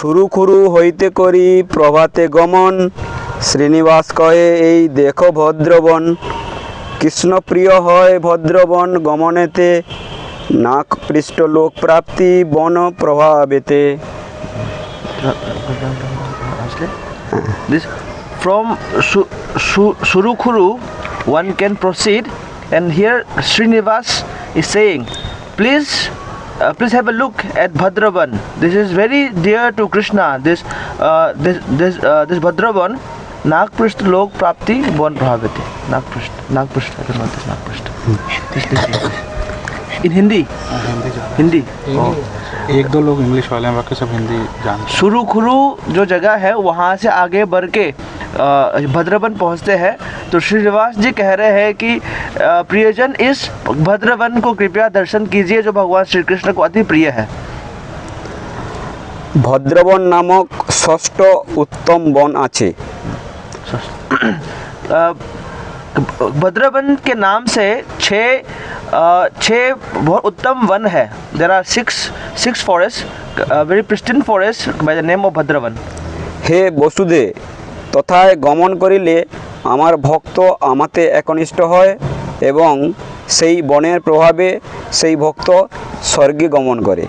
সুরুখুরু হইতে করি প্রভাতে গমন, শ্রীনিবাস কহে এই দেখো ভদ্রবন। কৃষ্ণপ্রিয় হয় ভদ্রবন গমনেতে, নাক পৃষ্ঠ লোক প্রাপ্তি বন প্রভাবেতে। This from Surukuru one can proceed, and here Srinivas is saying, please have a look at Bhadravan. This is very dear to Krishna. This Bhadravan, Nagprishta Lok Prapti Bon Prahavati. Nagprishta, I don't know this Nagprishta. This. In Hindi? Hindi. एक दो लोग English वाले हैं, बाकी सब हिंदी जानते हैं। सुरुखुरु जो जगह है वहाँ से आगे बढ़ के भद्रवन पहुँचते हैं, तो श्रीनिवास जी कह रहे हैं कि प्रियजन इस भद्रवन को कृपया दर्शन कीजिए जो भगवान श्री कृष्ण को अति प्रिय है। ভদ্রবন নামক ষষ্ঠ উত্তম বন আছে। भद्रवन के नाम से छः बहुत उत्तम वन है। There are six forest, very pristine forest by the name of Bhadravan. হে বসুদে, তথায় গমন করিলে আমার ভক্ত আমাতে একনিষ্ঠ হয় এবং সেই বনের প্রভাবে সেই ভক্ত স্বর্গে গমন করে।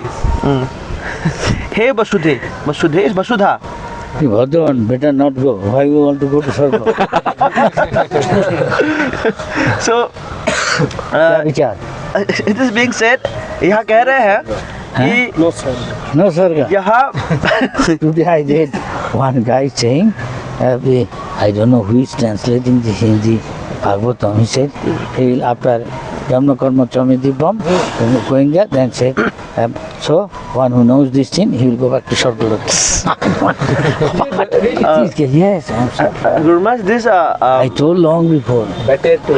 हे वसुधे, वसुधे इज वसुधा। Bhadran, better not go. Why you want to go to Sarga? So विचार it is being said, यहाँ कह रहे हैं कि No Sarga. यहाँ Today I read one guy saying, I don't know who is translating the Hindi Bhagavatam. He said he will after Jamna Karma Chamidipam going there, then said, so one who knows this thing, he will go back to Sarga. Yes, I'm sorry. Gurmas, this I told long before.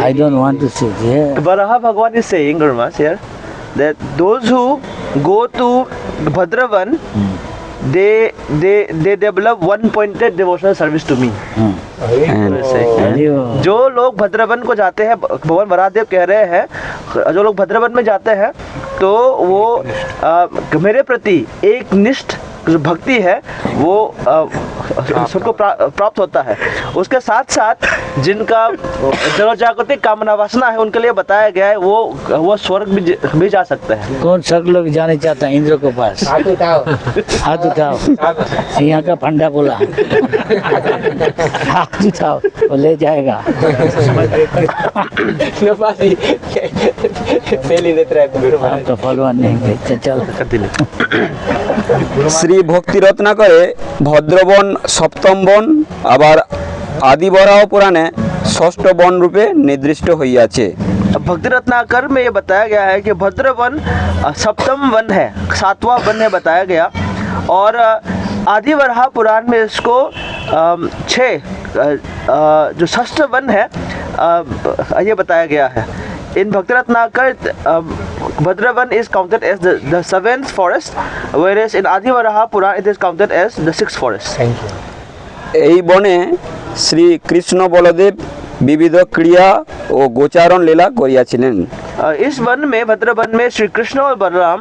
I don't want to say. Yeah. Varaha Bhagwan is saying, Gurmas, here that those who go to Bhadravan, they develop one-pointed devotional service to me. जो लोग भद्रवन को जाते हैं, भगवान वराहदेव कह रहे हैं, जो लोग भद्रवन में जाते हैं तो वो मेरे प्रति एक निष्ठ जो भक्ति है वो सबको प्राप्त होता है। उसके साथ साथ जिनका जन्मजागृतिक कामना वासना है उनके लिए बताया गया है वो स्वर्ग भी जा सकते हैं। कौन स्वर्ग लोग जाने चाहता है? इंद्र के पास हाथ उठाओ। यहाँ का फंडा बोला हाथ उठाओ, वो ले जाएगा। आप तो फॉलोअर नहीं, चल শ্রী ভক্তি রত্নাকরে ভদ্রবন সপ্তম বন, আবার আদিবরাহ পুরাণে ষষ্ঠ বন রূপে নির্দিষ্ট হইয়াছে। भक्ति रत्नाकर में ये बताया गया है कि भद्रवन सप्तम वन है, सातवां वन है बताया गया, और आदिवराह पुराण में इसको जो षष्ठ वन है ये बताया गया है। In Bhakti Ratnakar, Bhadravan is counted as the seventh forest, whereas in Adivaraha Puran it is counted as the sixth forest. এই বনে শ্রী কৃষ্ণ বলদেব বিবিধ ক্রিয়া ও গোচারণ লীলা করিয়াছিলেন। इस वन में भद्रवन में श्री कृष्ण और बलराम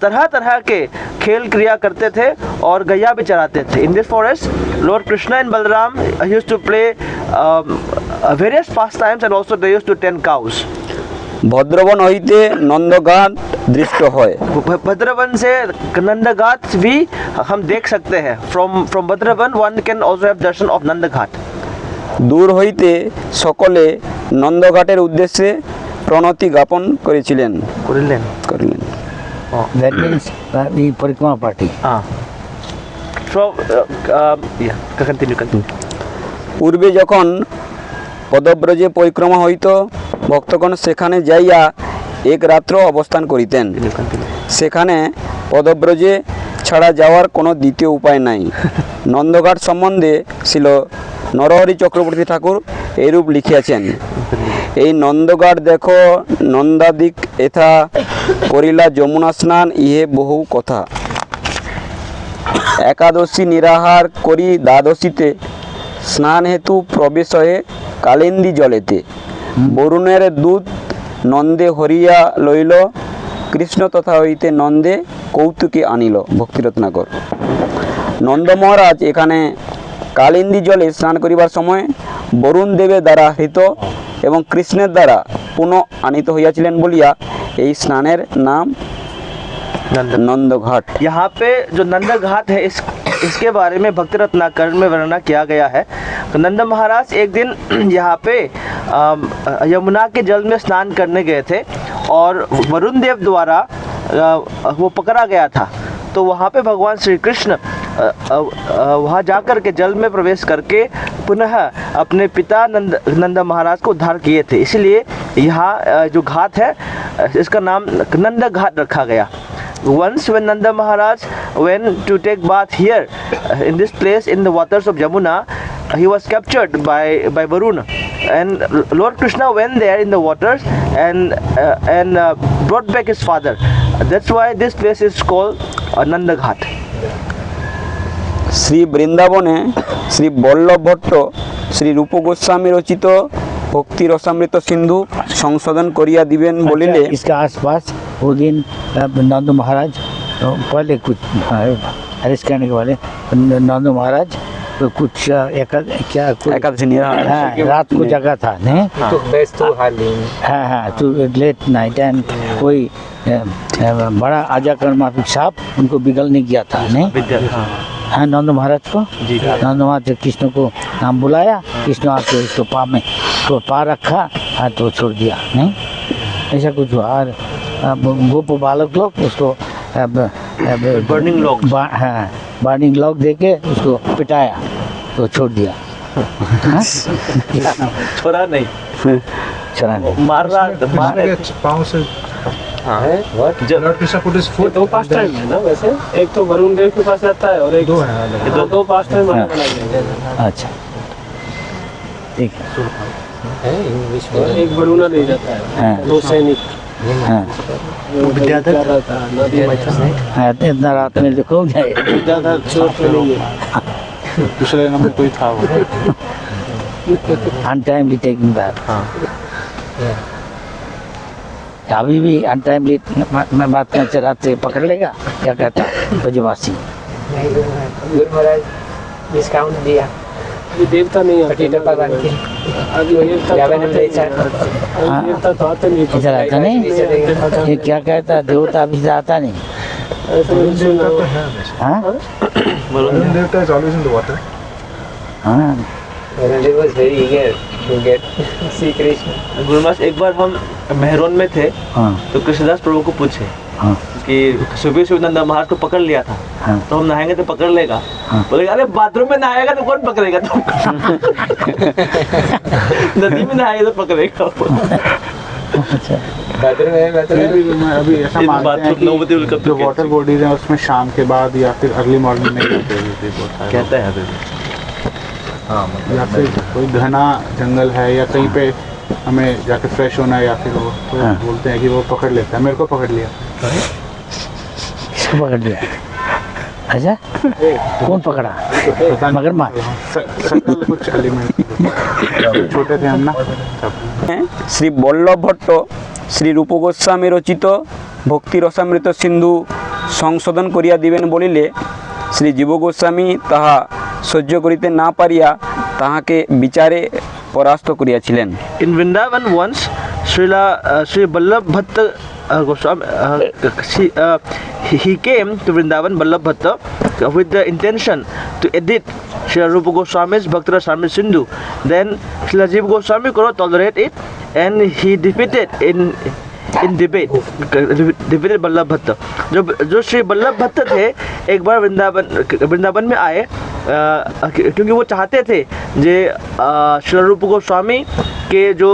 तरह तरह के खेल क्रिया करते थे और गैया भी चराते थे। In this forest, Lord Krishna and Balaram used to play various pastimes, and also they used to tend cows. ভদ্রবন হইতে নন্দঘাট দৃষ্ট হয়। भद्रवन से नंदघाट भी हम देख सकते हैं। From Bhadravan one can also have darshan of Nandaghat. দূর হইতে সকলে নন্দঘাটের উদ্দেশ্যে প্রণতি জ্ঞাপন করেছিলেন। করিলেন। That means the Parikrama party. Continue. পূর্বে যখন পদব্রজে পরিক্রমা হইত, ভক্তগণ সেখানে যাইয়া এক রাত্র অবস্থান করিতেন। সেখানে পদব্রজে ছাড়া যাওয়ার কোনো দ্বিতীয় উপায় নাই। নন্দঘাট সম্বন্ধে ছিল নরহরি চক্রবর্তী ঠাকুর এইরূপ লিখিয়াছেন, এই নন্দঘাট দেখো নন্দাদিক এথা করিলা যমুনা স্নান ইহে বহু কথা। একাদশী নিরাহার করি দ্বাদশীতে স্নান হেতু প্রবেশ হয়ে কালিন্দী জলেতে বরুণের দুধ নন্দে হরিয়া লইল, কৃষ্ণ তথা হইতে নন্দে কৌতুকে আনিল। ভক্তিরত্নাকর। নন্দ মহারাজ এখানে কালিন্দী জলে স্নান করিবার সময় বরুণ দেবের দ্বারা হৃত এবং কৃষ্ণের দ্বারা পুনঃ আনিত হইয়াছিলেন বলিয়া এই স্নানের নাম नंदघाट। यहाँ पे जो नंद घाट है इसके बारे में भक्ति रत्नाकर में वर्णना किया गया है। तो नंद महाराज एक दिन यहाँ पे यमुना के जल में स्नान करने गए थे और वरुण देव द्वारा वो पकड़ा गया था। तो वहाँ पे भगवान श्री कृष्ण वहाँ जाकर के जल में प्रवेश करके पुनः अपने पिता नंद महाराज को उद्धार किए थे। इसलिए यहाँ जो घाट है इसका नाम नंद घाट रखा गया। Once when Nanda Maharaj went to take bath here in this place in the waters of Yamuna, he was captured by Varuna, and Lord Krishna went there in the waters and brought back his father. That's why this place is called Nanda Ghat. Shri বৃন্দাবনে শ্রী বল্লভ ভট্ট শ্রী রূপ গোস্বামী রচিত ভক্তি রসামৃত সিন্ধু সংশোধন করিয়া দিবেন বলিলে अच्छा, इसके आसपास वो दिन नंद महाराज तो पहले कुछ अरेस्ट करने के वाले नंद महाराज तो कुछ क्या एकादशी निराहार हाँ, रात को जगह था नहीं तो बेस्ट टू हार्लिंग हाँ हाँ तो लेट नाइट एंड कोई बड़ा आजा कर्माफिक सांप उनको बिगलने किया था नहीं हाँ नंद महाराज को नंद महाराज ने कृष्ण को नाम बुलाया कृष्ण आके उसको पा में तो पा रखा हाँ तो छोड़ दिया नहीं ऐसा कुछ हुआ और गोप बालक लोग उसको बर्निंग लॉग हाँ बर्निंग लॉग दे के उसको पिटाया तो छोड़ दिया छोड़ा नहीं चला नहीं मार रहा मार पाँव से Lord Krishna put his foot दो पास टाइम है ना वैसे एक तो वरुण देव के पास रहता है और एक दो है अलग। दो पास टाइम हाँ। है अच्छा ठीक इंग्लिश में एक वरुणा नहीं रहता है हाँ दो सैनिक हाँ विद्याधर रहता है नदी में हाँ तो इतना रात में देखो जाए विद्याधर चोर तो नहीं है दूसरे नंबर कोई था वो अनटाइमली टेकिंग बैक अभी भी अनटाइमली मैं बात करते रात से पकड़ लेगा क्या कहता ब्रजवासी गुरु महाराज डिस्काउंट दिया ये देवता नहीं आते पटेल भगवान के अभी देवता देवता तो आते नहीं इधर आता नहीं ये क्या कहता देवता अभी से आता नहीं हाँ देवता is always in the water. हाँ Varadev was very eager to get see Krishna. Guru Maharaj एक बार हम मेहरोन में थे हाँ तो कृष्णदास प्रभु को पूछे हाँ कि सुबह सुबह नंदा महाराज को पकड़ लिया था हाँ तो हम नहाएंगे तो पकड़ लेगा हाँ। बोले अरे बाथरूम में नहाएगा तो कौन पकड़ेगा तुम नदी में नहाएगा तो पकड़ेगा अच्छा बाथरूम में फिर भी मैं अभी ऐसा इस मानते बात हैं को नौबती उल्का कि जो वाटर बॉडीज हैं उसमें शाम के बाद या फिर अर्ली मॉर्निंग नहीं जाते कहता है अभी या फिर कोई घना जंगल है या कहीं पे हमें जाके फ्रेश होना है या फिर वो तो हाँ। बोलते हैं कि वो पकड़ लेता है मेरे को पकड़ लिया किसको पकड़ लिया अच्छा कौन पकड़ा पता नहीं। मगरमच्छ सकल कुछ एलिमेंट छोटे थे हम ना तब শ্রী বল্লভ ভট্ট শ্রী রূপ গোস্বামী রচিত ভক্তি রসামৃত সিন্ধু সংশোধন করিয়া দিবেন বলিলে শ্রী জীব গোস্বামী তাহা সহ্য করিতে না পারিয়া তাহাকে বিচারে পরাস্ত করিয়াছিলেন। In Vrindavan once, Sri Ballabh Bhatta Goswami, he came to Vrindavan Ballabh Bhatta with the intention to edit Sri Rupa Goswami's Bhakti Rasamrita Sindhu. Then Sri Jiva Goswami could not tolerate it and he defeated in debate defeated Ballabh Bhatt जो श्री बल्लभ भट्ट थे एक बार वृंदावन में आए क्योंकि वो चाहते थे जे श्री रूप गोस्वामी के जो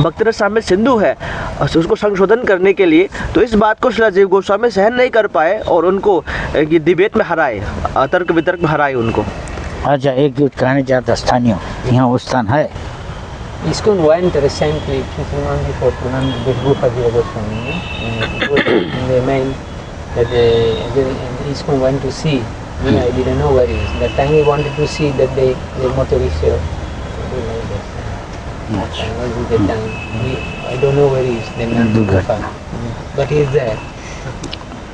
भक्ति रसामृत सिंधु है उसको संशोधन करने के लिए तो इस बात को श्री जीव गोस्वामी सहन नहीं कर पाए और उनको डिबेट में हराए तर्क वितर्क में हराए उनको। अच्छा एक जो कहना चाहता स्थानीय यहाँ वो स्थान है ISKCON went recently only for Punam with Rupa Jiva Goswami. They meant that ISKCON went to see. Me, I didn't know where he is. That time he wanted to see that the motor is here. I don't know where he is. Then दुर्घटना but he is there.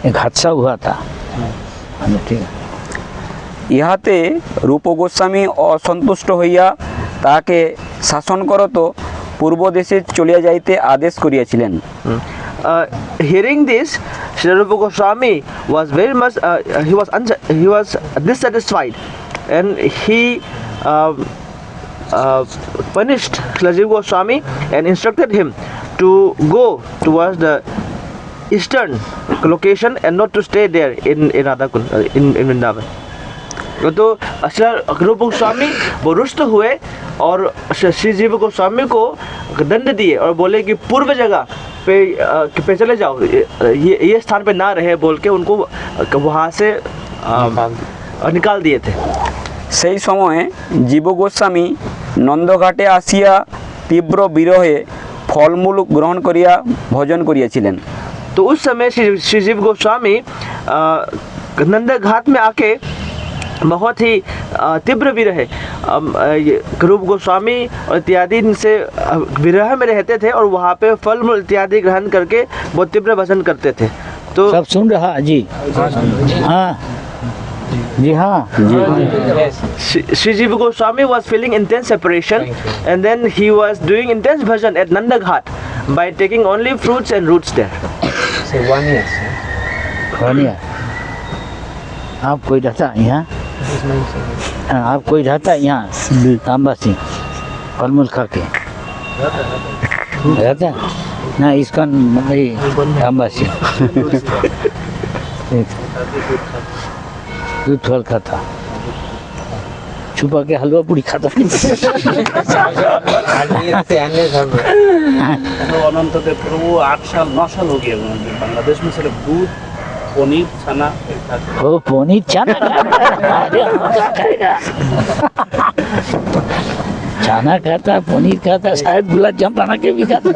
एक हादसा हुआ था हाँ, ठीक है ইহাতে রূপ গোস্বামী অসন্তুষ্ট হইয়া তাহাকে শাসন করত পূর্ব দেশে চলিয়া যাইতে আদেশ করিয়াছিলেন। Hearing this, Srila Rupa Goswami was very much he was dissatisfied, and he punished Srila Jiva Goswami and instructed him to go towards the eastern location and not to stay there in Radhakund, in Vrindavan. तो श्री रूप गोस्वामी वो रुष्ट हुए और श्री जीव गोस्वामी को दंड दिए और बोले कि पूर्व जगह पे चले जाओ, ये स्थान पे ना रहे बोल के उनको वहाँ से निकाल दिए थे। সেই সময়ে জীব গোস্বামী নন্দঘাটে আসিয়া তীব্র বিরহে ফলমূল গ্রহণ করিয়া ভজন করিয়াছিলেন। तो उस समय श्री जीव गोस्वामी नंद घाट में आके बहुत ही तीव्र विरह रूप गोस्वामी और इत्यादि से विरह में रहते थे और वहाँ पे फल मूल इत्यादि ग्रहण करके बहुत तीव्र भजन करते थे। तो सब सुन रहा जी? हाँ जी, हाँ जी। Sri Jiva Goswami was feeling intense separation, and then he was doing intense bhajan at Nanda Ghat by taking only fruits and roots there. Say 1 year. बढ़िया। आप कोई रहता यहाँ? हाँ, आप कोई रहता यहाँ तांबासी फल मूल खा के रहता ना? इसका मेरी तांबासी दूध फल खाता, छुपा के हलवा पूरी खाता। अनंत देव प्रभु 8 साल 9 साल हो गया बांग्लादेश में सिर्फ दूध पनीर चना ओ पनीर चना खाएगा, चना खाता, पनीर खाता, शायद गुलाब जामुन बना के भी खाता।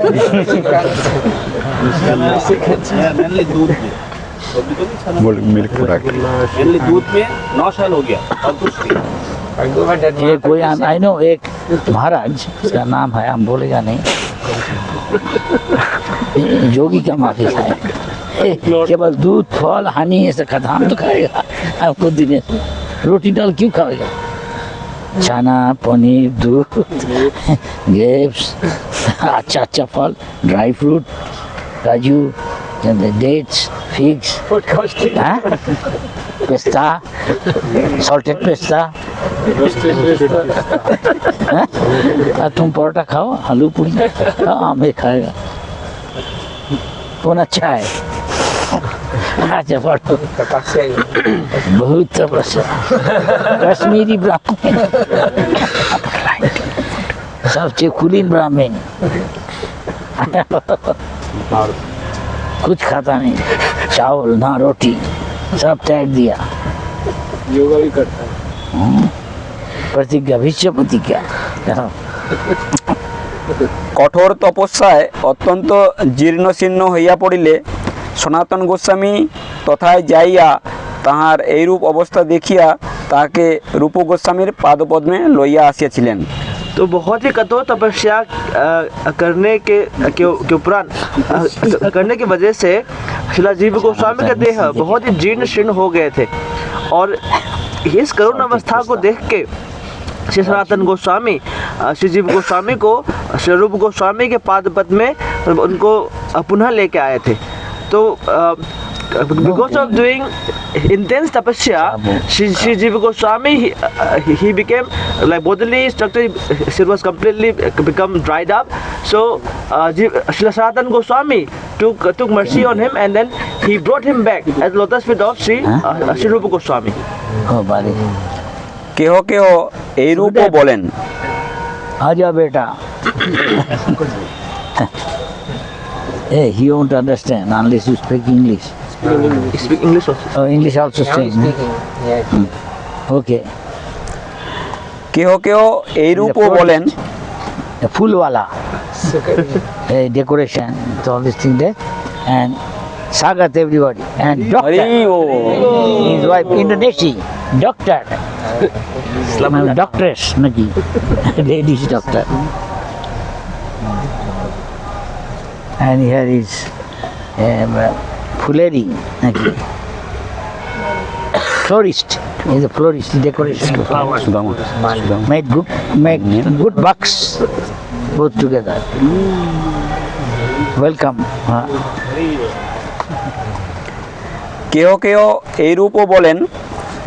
मेनली दूध में मिल्क प्रोडक्ट मेनली दूध में 9 साल हो गया और कुछ नहीं। ये कोई आई नो एक महाराज, उसका नाम है, हम बोलेगा नहीं, जोगी का माफी खाए, केवल दूध फल हनी ऐसा खाता। हम तो खाएगा, आपको दिन रोटी दाल क्यों खाएगा? चना पनीर दूध ग्रेप्स, अच्छा अच्छा फल, ड्राई फ्रूट, काजू, डेट्स, फिग्स, पिस्ता, सॉल्टेड पिस्ता। तुम परोठा खाओ, आलू पूरी खाओ, हमें खाएगा कौन अच्छा है? अच्छा पढ़ो, बहुत तपस्या, कश्मीरी ब्राह्मण, सबसे कुलीन ब्राह्मण, कुछ खाता नहीं, चावल ना रोटी, सब त्याग दिया। योगा भी करता है। प्रतिज्ञा, भीष्म प्रतिज्ञा। কঠোর তপস্যায় অত্যন্ত জীর্ণশীর্ণ হইয়া পড়িলে সনাতন গোস্বামী তথায় যাইয়া তাহার এইরূপ অবস্থা দেখিয়া তাহাকে রূপ গোস্বামীর পাদপদ্মে লইয়া আসিয়াছিলেন। तो बहुत ही कठोर तपस्या करने के उपरांत करने की वजह से श्रीला जीव गोस्वामी का देह बहुत ही जीर्ण शीर्ण हो गए थे, और इस करुण अवस्था को देख के श्री सनातन गोस्वामी श्री जीव गोस्वामी को श्री रूप गोस्वामी के पाद पद्म में उनको पुनः लेके आए थे। तो because of doing intense tapasya, Shri Jiva Goswami he became like bodily structure, it was completely become dried up. So Shri Sanatana Goswami took mercy on him, and then he brought him back as lotus feet of Shri Rupa Goswami. ओ बारी কেহ কেহ এইরূপও বলেন। आजा बेटा। Hey, he won't understand unless you speak English. You speak English also? Oh, English also Now he's speaking. speaking. Yeah. Okay. কেহ কেহ এইরূপও বলেন। A full wala. A decoration, with all this thing there, and sagat everybody, and doctor. Hari O His wife Indonesia, doctor. Doctress, naki. Ladies doctor. And here is Fuleri, naki. florist. He's a florist, decoration flowers. Make good bucks both together. Welcome. কেহ কেহ এইরূপও বলেন,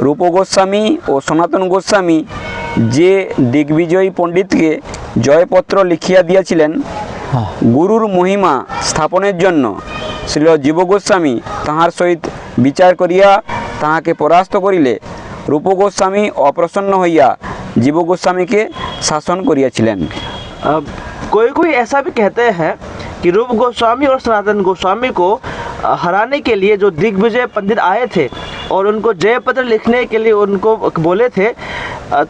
রূপ গোস্বামী ও সনাতন গোস্বামী যে দিগ্বিজয়ী পণ্ডিতকে জয়পত্র লিখিয়া দিয়াছিলেন, গুরুর মহিমা স্থাপনের জন্য শ্রীল জীব গোস্বামী তাহার সহিত বিচার করিয়া তাহাকে পরাস্ত করিলে রূপ গোস্বামী অপ্রসন্ন হইয়া জীব গোস্বামীকে শাসন করিয়াছিলেন। कोई कोई ऐसा भी कहते हैं कि रूप गोस्वामी और सनातन गोस्वामी को हराने के लिए जो दिग्विजय पंडित आए थे और उनको जय पत्र लिखने के लिए उनको बोले थे,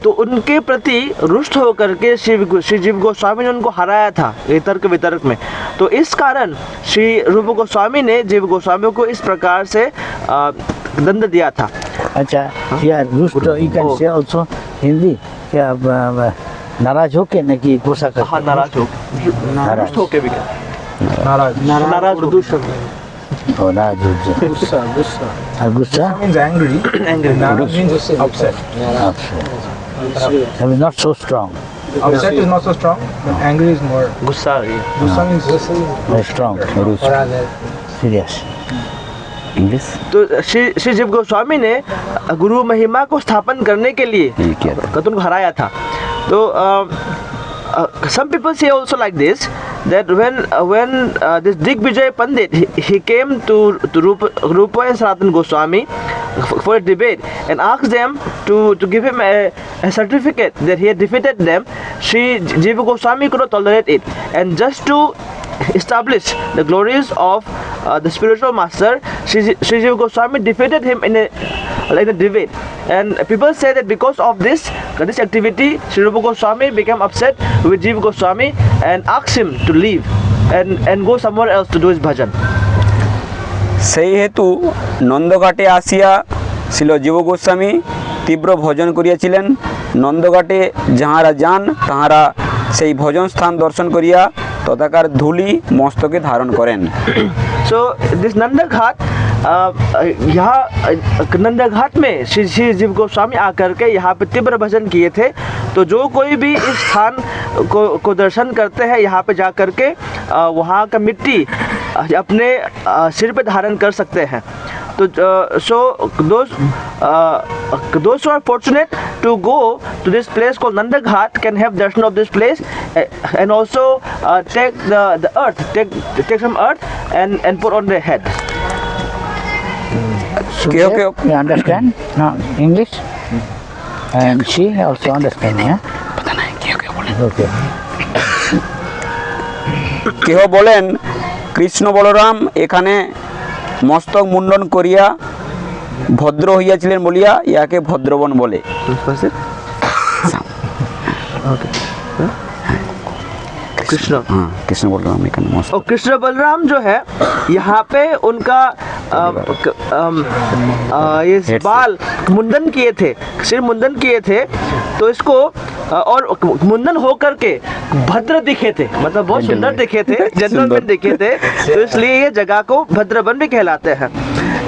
तो उनके प्रति रुष्ट होकर के श्री जीव गोस्वामी ने उनको हराया था ये तर्क वितर्क में। तो इस कारण श्री रूप गोस्वामी ने जीव गोस्वामी को इस प्रकार से दंड दिया था। अच्छा, यार रुष्ट you can say also Hindi क्या नाराज होके न कि गुस्सा करके? हाँ, नाराज हो, रुष्ट होके भी नाराज उर्दू शब्द है। Oh, नाराज हो जाए। गुस्सा गुस्सा और गुस्सा means angry. Naraj means upset. I mean, not so strong. Upset is not so strong, but angry is more. गुस्सा है। Gussa means Very strong. Serious. English? तो श्री जीव गोस्वामी ने गुरु महिमा को स्थापन करने के लिए उनको हराया था। तो some people say also like this, that when this Digvijay Pandit he came to Rupa and Sanatana Goswami for a debate and asked them to give him a certificate that he had defeated them, Sri Jiva Goswami could not tolerate it, and just to establish the glories of the spiritual master, Sri Jiva Goswami defeated him in a debate. And people say that because of this activity, Sri Rupa Goswami became upset with Jiva Goswami and asked him to leave and go somewhere else to do his bhajan. সেই হেতু নন্দঘাটে আসিয়া ছিল জীব গোস্বামী তীব্র ভজন করিয়াছিলেন। নন্দঘাটে যাহারা যান তাহারা সেই ভজন স্থান দর্শন করিয়া তথাকার ধূলি মস্তকে ধারণ করেন। So this Nanda Ghat, यहाँ नंदा घाट में श्री जीव गोस्वामी आकर के यहाँ पे तीव्र भजन किए थे। तो जो कोई भी इस स्थान को दर्शन करते हैं, यहाँ पे जा कर के वहाँ का मिट्टी अपने सिर पे धारण कर सकते हैं। तो those who are fortunate to go to this place called Nanda Ghat can have darshan of this place and also take the earth, take some earth and put on their head. You understand? No, English? And she also understand, yeah? Okay. কেহ বলেন কৃষ্ণ বলরাম এখানে মস্তক মুন্ডন করিয়া ভদ্র হইয়াছিলেন বলিয়া ইয়াকে ভদ্রবন বলে। कृष्ण, हाँ, कृष्ण बलराम एखाने मस्तक। और कृष्ण बलराम जो है यहाँ पे उनका ये बाल मुंडन किए थे, सिर मुंडन किए थे। तो इसको और मुंडन हो करके भद्र दिखे थे, मतलब बहुत सुंदर दिखे थे, जेंटलमैन दिखे थे। तो इसलिए ये जगह को भद्रवन भी कहलाते हैं।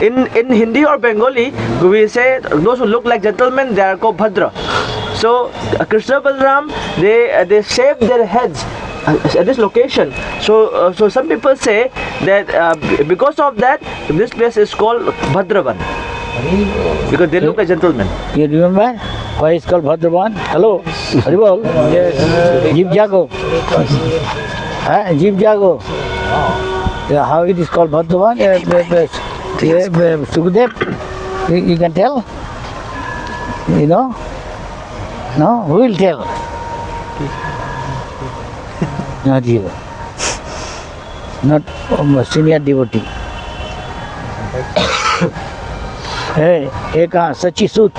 In Hindi or Bengali, we say those who look like gentlemen, they are called Bhadra. So Krishna Balram, they shaved their heads at this location. So some people say that because of that, this place is called Bhadravan, because they look like gentlemen. You remember why it's called Bhadravan? Hello? Haribol? Yes. Jeev Jago. Jeev Jago. How it is called Bhadravan? Sukhdev, you can tell? You know? No? Who will tell? Not you. Not senior devotee. Hey, एक सच्ची सूत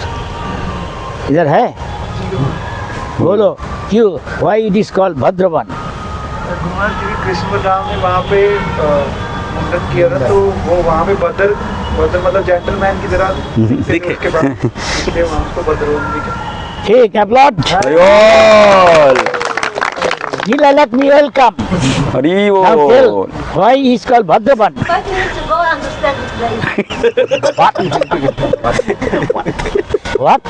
इधर है? बोलो क्यों? Why it is called Bhadravan? Krishna Balram ने वहाँ पे मुंडन किया था, तो वो वहाँ पे भद्र मतलब जेंटलमैन की तरह दिखे। उसके बाद इसलिए वहाँ उसको भद्रवन भी कहते हैं। ठीक, applaud. Horrible. Gila, let me welcome. Hari Now tell ball. why he is called Bhadravan. But you need to go understand this place. What?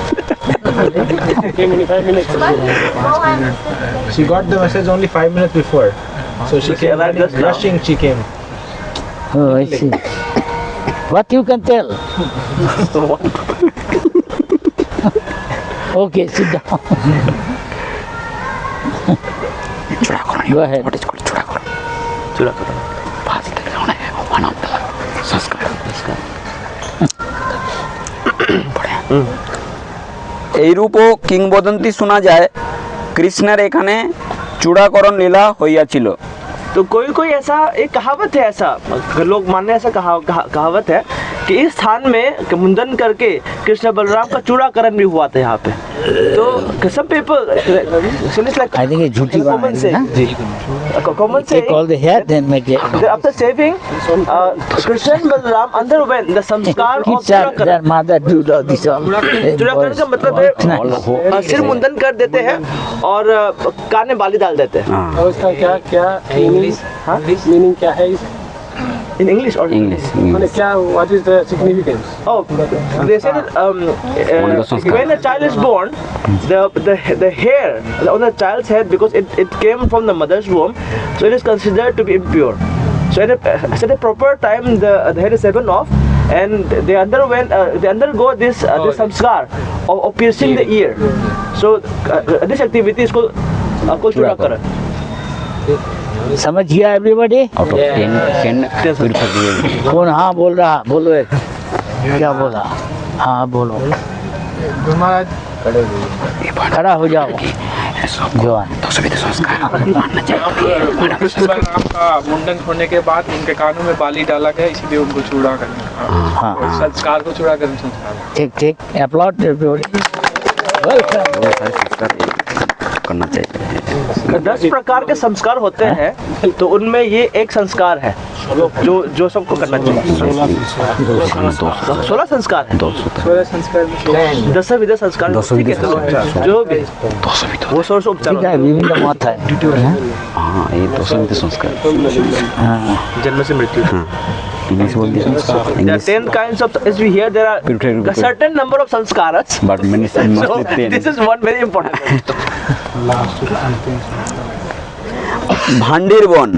Came only 5 minutes. But you need to go understand She got the message only 5 minutes before. So she came arrived just now. rushing, she came. Oh, I see. What you can tell? Okay, sit down. Go ahead. चूड़ा करो এইরূপও কিংবদন্তি শোনা যায় কৃষ্ণের এখানে চূড়াকরণ লীলা হইয়াছিল। तो कोई कोई ऐसा एक कहावत है, ऐसा लोग मानने ऐसा कहावत है कि इस स्थान में मुंडन करके कृष्ण बलराम का चूड़ाकरण भी हुआ था यहाँ पे। तो some people like I think it's झूठी common बात say, है, जी common say Take all the hair, then make it. after saving Krishna and Balaram underwent the samskar of Kids are, चूड़ाकरण। their mother do all this all. चूड़ाकरण का मतलब है सिर मुंडन कर देते हैं और कान में बाली डाल देते हैं। और उसका क्या क्या English, मीनिंग क्या है इस In English or ইংলিশ माने क्या what is the significance Oh, they say that when a child is born, the hair on the child's head, because it came from the mother's womb, so it is considered to be impure. So at a proper time, the hair is taken off, and they undergo this samskar of piercing the ear. So this activity is called chudakaran. समझ गया everybody? Out of 10 कौन हाँ बोल रहा? बोलो एक। क्या बोला? हाँ बोलो। खड़ा हो जाओ। जवान। आपका मुंडन होने के बाद उनके कानों में बाली डाला गया, इसीलिए उनको चूड़ा करने हाँ हाँ संस्कार को चूड़ा करने संस्कार। ठीक ठीक applaud everybody. Welcome. करना चाहिए। 10 प्रकार के संस्कार होते हैं, तो उनमें ये एक संस्कार है जो सबको करना चाहिए। 16 संस्कार है, 16 संस्कार में 10 विध संस्कार, ठीक है, जो भी वो 16 उपचार ठीक है विभिन्न मत है। हाँ ये 200 संस्कार हाँ जन्म से मृत्यु। इंग्लिश बोल दिया There are English 10 kinds of, as we hear, there are a certain number of sanskaras. But मैंने So मस्ती this is one very important. ভান্ডির বন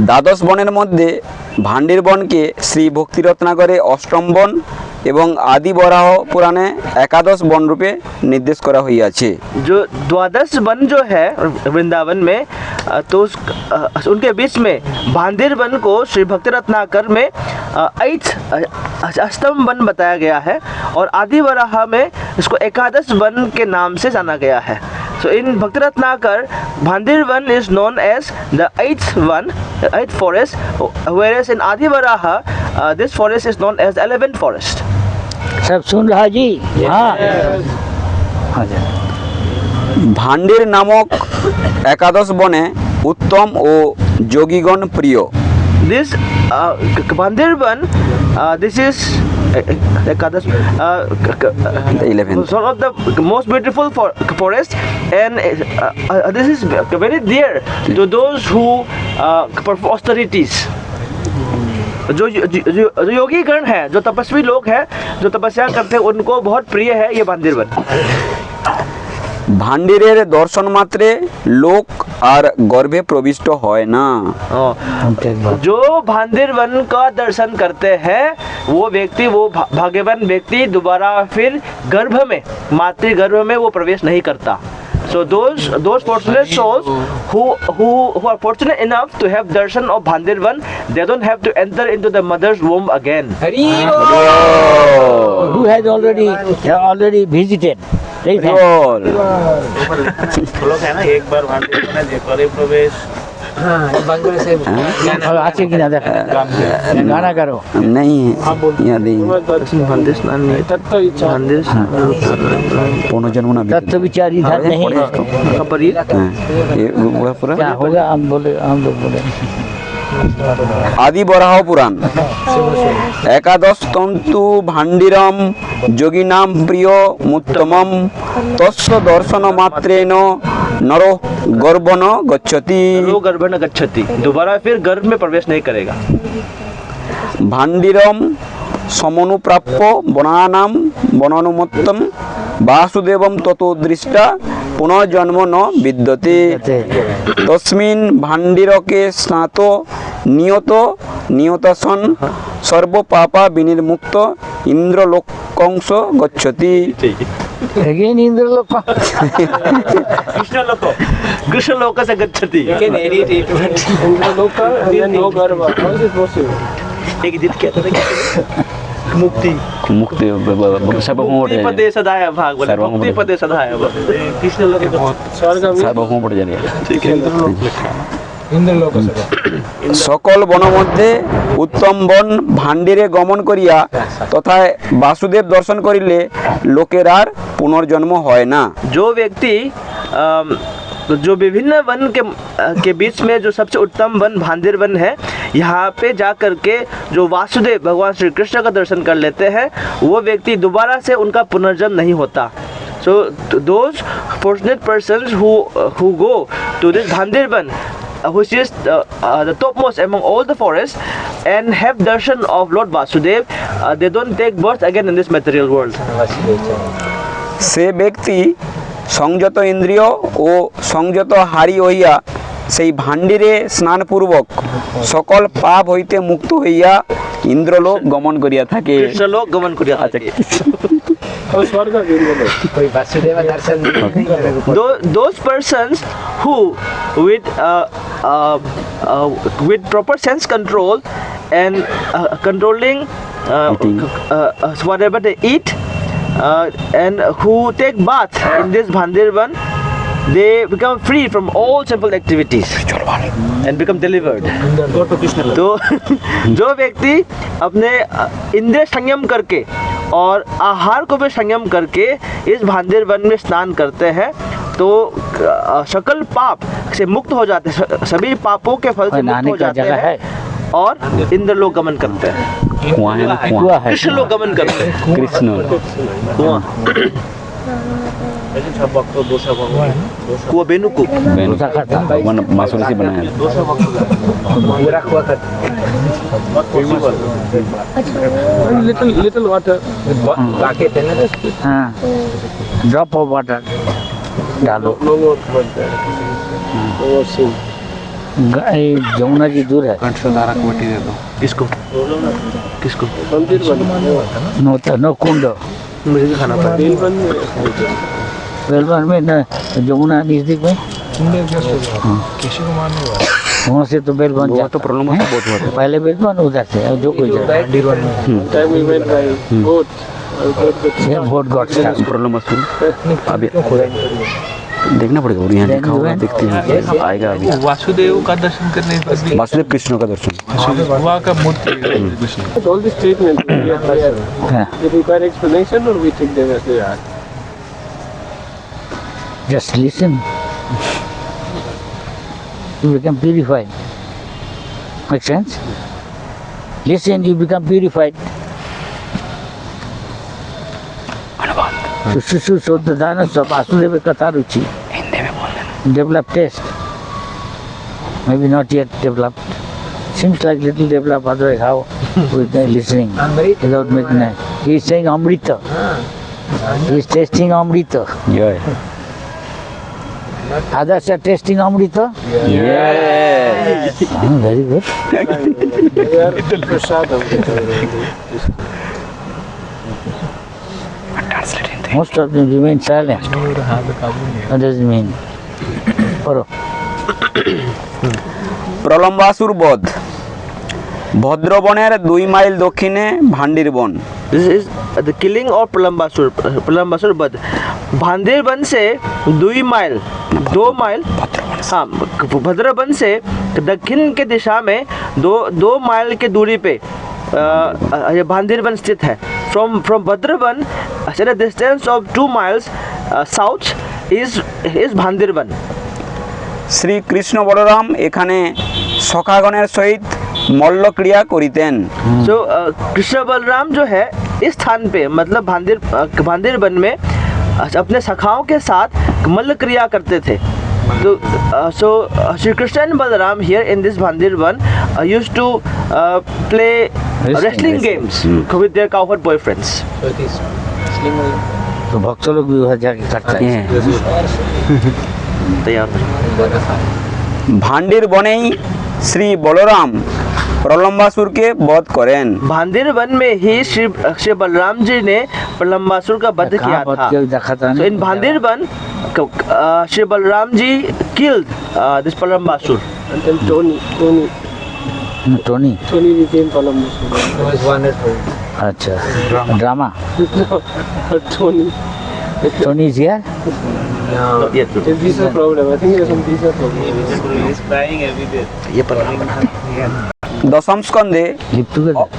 দ্বাদশ বনের মধ্যে ভান্ডির বনকে শ্রী ভক্তিরত্নাকরে অষ্টম বন এবং আদি বরাহ পুরাণে একাদশ বন রূপে নির্দেশ করা হইয়াছে। जो द्वादश वन जो है वृंदावन में, तो उनके बीच में भांडिर वन को श्री भक्ति रत्नाकर में अष्टम वन बताया गया है, और आदि वराह में इसको एकादश वन के नाम से जाना गया है। So in Bhakti Ratnakar, Bhandir Van is known as the eighth forest, whereas in Adi Varaha, this forest is known as the 11th forest. सब सुन रहा जी? हाँ हाँ जी। ভান্ডির নামক একাদশ বনে উত্তম ও যোগীগণ প্রিয়। This Bhandir Van, this is Ekadash, The 11th. one of the most beautiful forest, and this is very dear to those who perform austerities. जो योगी गण है, जो तपस्वी लोग हैं, जो तपस्या करते हैं, उनको बहुत प्रिय है ये भांडिर वन। ভান্ডিরের দর্শন মাত্রে লোক আর গর্ভে প্রবিষ্ট হয় না। जो भांडिर वन का दर्शन करते हैं, वो व्यक्ति, वो भाग्यवान व्यक्ति दोबारा फिर गर्भ में, मातृगर्भ में वो प्रवेश नहीं करता। So those fortunate souls who are fortunate enough to have darshan of Bhandir Van, they don't have to enter into the mother's womb again. Who has already visited? Raise hand. लोग है ना, एक बार भांडिर में देखो प्रवेश बांग्ला से और आचे की ना देखा गाना करो। नहीं यहाँ दी Bhandir Snan नहीं, तत्व इच्छा Bhandir पुनर्जन्म ना तत्व विचार इधर नहीं है। पर ये ये वो पूरा क्या होगा हम लोग बोले আদি বরাহ পুরাণ একাদশ তন্তু ভান্ডিরম যোগিনাম প্রিয় মুত্তমম তস্য দর্শন মাত্রেন नरो गर्भ न गच्छति वो गर्भ न गच्छति, दोबारा फिर गर्भ में प्रवेश नहीं करेगा। भाण्डिरम समनुप्राप्य वनानाम वनानुमत्तम वासुदेवम ततो दृष्टा पुनर्जन्म न विद्यते तस्मिन् भाण्डिरके स्नातो नियतसन सर्व पापा विनिर्मुक्त इंद्रलोकंश गच्छति। Again Indralok. कृष्ण लोक से गच्छति। एक जित क्या था मुक्ति मुक्ति मुक्ति पदे सदाय भाग बोले, मुक्ति पदे सदाय भाग कृष्ण लोक सार्वभौम पड़ जाए। ठीक है। सकल वन मध्य उत्तम वन भाण्डिरे गमन करिया तथा वासुदेव दर्शन करिले लोकेर आर पुनर्जन्म হয় না। जो व्यक्ति जो विभिन्न वन के बीच में जो सबसे उत्तम वन भांडिर वन है, यहाँ पे जा करके जो वासुदेव भगवान श्री कृष्ण का दर्शन कर लेते हैं, वो व्यक्ति दोबारा से उनका पुनर्जन्म नहीं होता। So those fortunate persons who go to this Bhandir Van, which is the topmost among all the forests, and have darshan of Lord Vasudev, they don't take birth again in this material world. সে ব্যক্তি সংযত ইন্দ্রিয় ও সংযত হারি হইয়া সেই ভাণ্ডিরে স্নানপূর্বক সকল পাপ হইতে মুক্ত হইয়া ইন্দ্রলোক গমন করিয়া থাকে। कृष्णलोक गमन करिया থাকে। कोई वासुदेव दर्शन Those persons who with proper sense control and controlling whatever they eat, and who take bath in this Bhandir Van, they become free from all sinful activities and become delivered. तो जो व्यक्ति अपने इंद्रिय संयम करके और आहार को भी संयम करके इस भांडिर वन में स्नान करते हैं, तो सकल पाप से मुक्त हो जाते हैं, सभी पापों के फल से मुक्त हो जाते हैं और इंद्रलोक गमन करते हैं, कृष्णलोक गमन करते हैं। কৃষ্ণ कुआ बेनु को भगवान मासूरी से बनाया। little water bucket है ना, हाँ, drop of water डालो। no more sin। Jamuna ji दूर है। किसको किसको मंदिर बना नो कुंड मुझे भी खाना पड़ा। बेलवन में न जमुना नजदीक में, वहाँ से तो बेलवन वो तो प्रॉब्लम है बहुत हुआ था। पहले बेलवन उधर से जो कोई time we went by boat boat God problem अभी देखना पड़ेगा और यहाँ लिखा होगा, देखते हैं आएगा अभी। वासुदेव का दर्शन करने पर भी वासुदेव कृष्ण का दर्शन वहाँ का मूर्ति है Krishna. all the statements we require explanation or we take them as they are। Just listen. You become purified. Make sense? Listen, you become purified. सुसु शुद्ध दान सब वासुदेव कथा रुचि हिंदी में बोल देना। Develop taste. Maybe not yet developed. Seems like little developed. Otherwise, how with the listening without making a. He is saying Amrita. He is tasting Amrita. Yeah. Others are tasting Amrita. Yes. Very good. they are prasadam। Most of them remain silent. What does it mean? Paro. প্রলম্বাসুর বধ ভদ্রবনের 2 mile দক্ষিণে ভান্ডির বন। This is the killing of Pralambasur Bad। Bhander one से 2 mile हाँ, भद्रवन से दक्षिण के दिशा में 2 mile के दूरी पे ये भांडेर वन स्थित है। From Bhadravan, at a distance of 2 miles south is Bhandirvan. Shri Krishna Balaram এখানে সখাগণের সহিত মল্ল ক্রিয়া করিতেন। जो कृष्ण बलराम जो है इस स्थान पे मतलब भांडेर वन में अपने सखाओं के साथ मल्ल क्रिया करते थे। So Shri Krishna and Balaram here in this Bhandir Van used to play wrestling games with their cowherd boyfriends. So it is Muslim. तो भक्त लोग भी वहाँ जाके करते हैं तैयार ভান্ডির বনেই শ্রী বলরাম প্রলম্বাসুরকে বধ করেন। भांदिर वन में ही श्री बलराम जी ने प्रलंबासुर का वध किया कहाँ था। केवल देखा था So in Bhandirvan Shri Balram ji killed this Pralambasur. And then Tony Tony became Columbus. It was wonderful. अच्छा drama Tony. Tony is here No. ये तो It's visa problem. I think there's some visa problem. ये प्रलंब দশম স্কন্ধে লিভ টুগেদার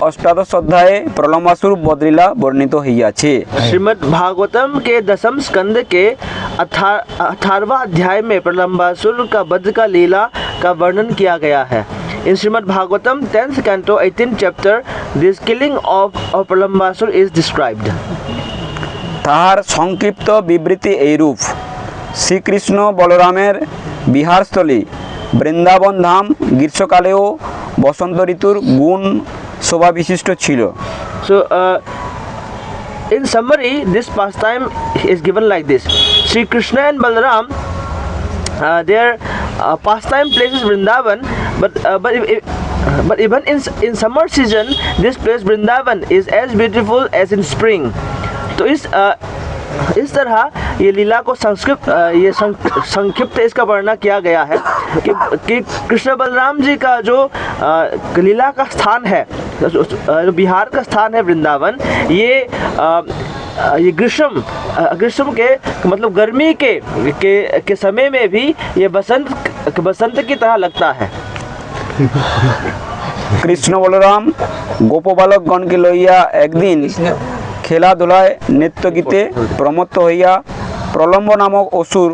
অষ্টাদশ অধ্যায়ে প্রলম্বাসুর বদলীলা বর্ণিত হইয়াছে। श्रीमद् भागवतम के दसम स्कंद के 18वां अध्याय में प्रलंबासुर का वध का लीला का वर्णन किया गया है। In Srimad Bhagavatam 10th canto 18th chapter, this killing of Pralambasur is described. তাহার সংক্ষিপ্ত বিবৃতি এইরূপ: শ্রীকৃষ্ণ বলরামের বিহারস্থলী বৃন্দাবন ধাম গ্রীষ্মকালেও বসন্ত ঋতুর গুণ শোভা বিশিষ্ট ছিল। So, in summary, this pastime is given like this: Sri Krishna and Balaram, their pastime places Vrindavan, but even in summer season, this place Vrindavan is as beautiful as in spring. तो इस तरह ये लीला को संक्षिप्त इसका वर्णन किया गया है कि कृष्ण बलराम जी का जो लीला का स्थान है, जो बिहार का स्थान है वृंदावन, ये ग्रीष्म के मतलब गर्मी के समय में भी ये बसंत की तरह लगता है। কৃষ্ণ বলরাম গোপবালকগণকে লইয়া একদিন খেলাধুলায় নৃত্যগীতে প্রমত্ত হইয়া প্রলম্ব নামক অসুর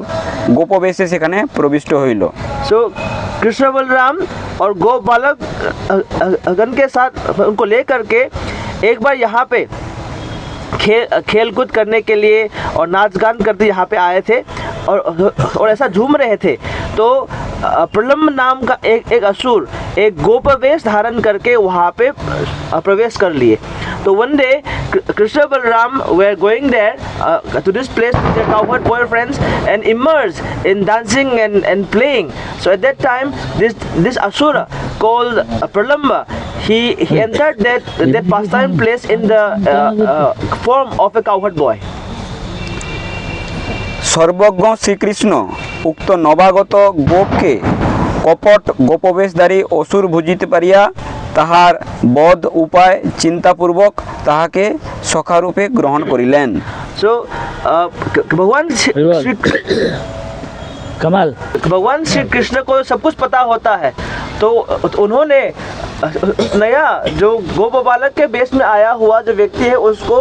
গোপবেশে সেখানে প্রবিষ্ট হইল। So कृष्ण बलराम और गो बालक गण के साथ उनको लेकर के एक बार यहाँ पे खेल कूद करने के लिए और नाच गान करते यहाँ पे आए थे और ऐसा झूम रहे थे। तो प्रलम्ब नाम का एक असुर एक गोपवेश धारण करके वहाँ पे प्रवेश कर लिए। तो one day Krishna Balaram were going there to this place with their cowherd boyfriends and immersed in dancing and playing. So at that time, this asura called Pralamba, he entered that pastime place in the form of a cowherd boy. সর্বজ্ঞ শ্রীকৃষ্ণ উক্ত নবাগত গোপকে কপট গোপবেশধারী অসুর ভুজিতে পারিয়া তাহার বধ উপায় চিন্তাপূর্বক তাহাকে সখারূপে গ্রহণ করিলেন। So भगवान श्री कृष्ण को सब कुछ पता होता है, तो उन्होंने नया जो गोप बालक के बेस में आया हुआ जो व्यक्ति है उसको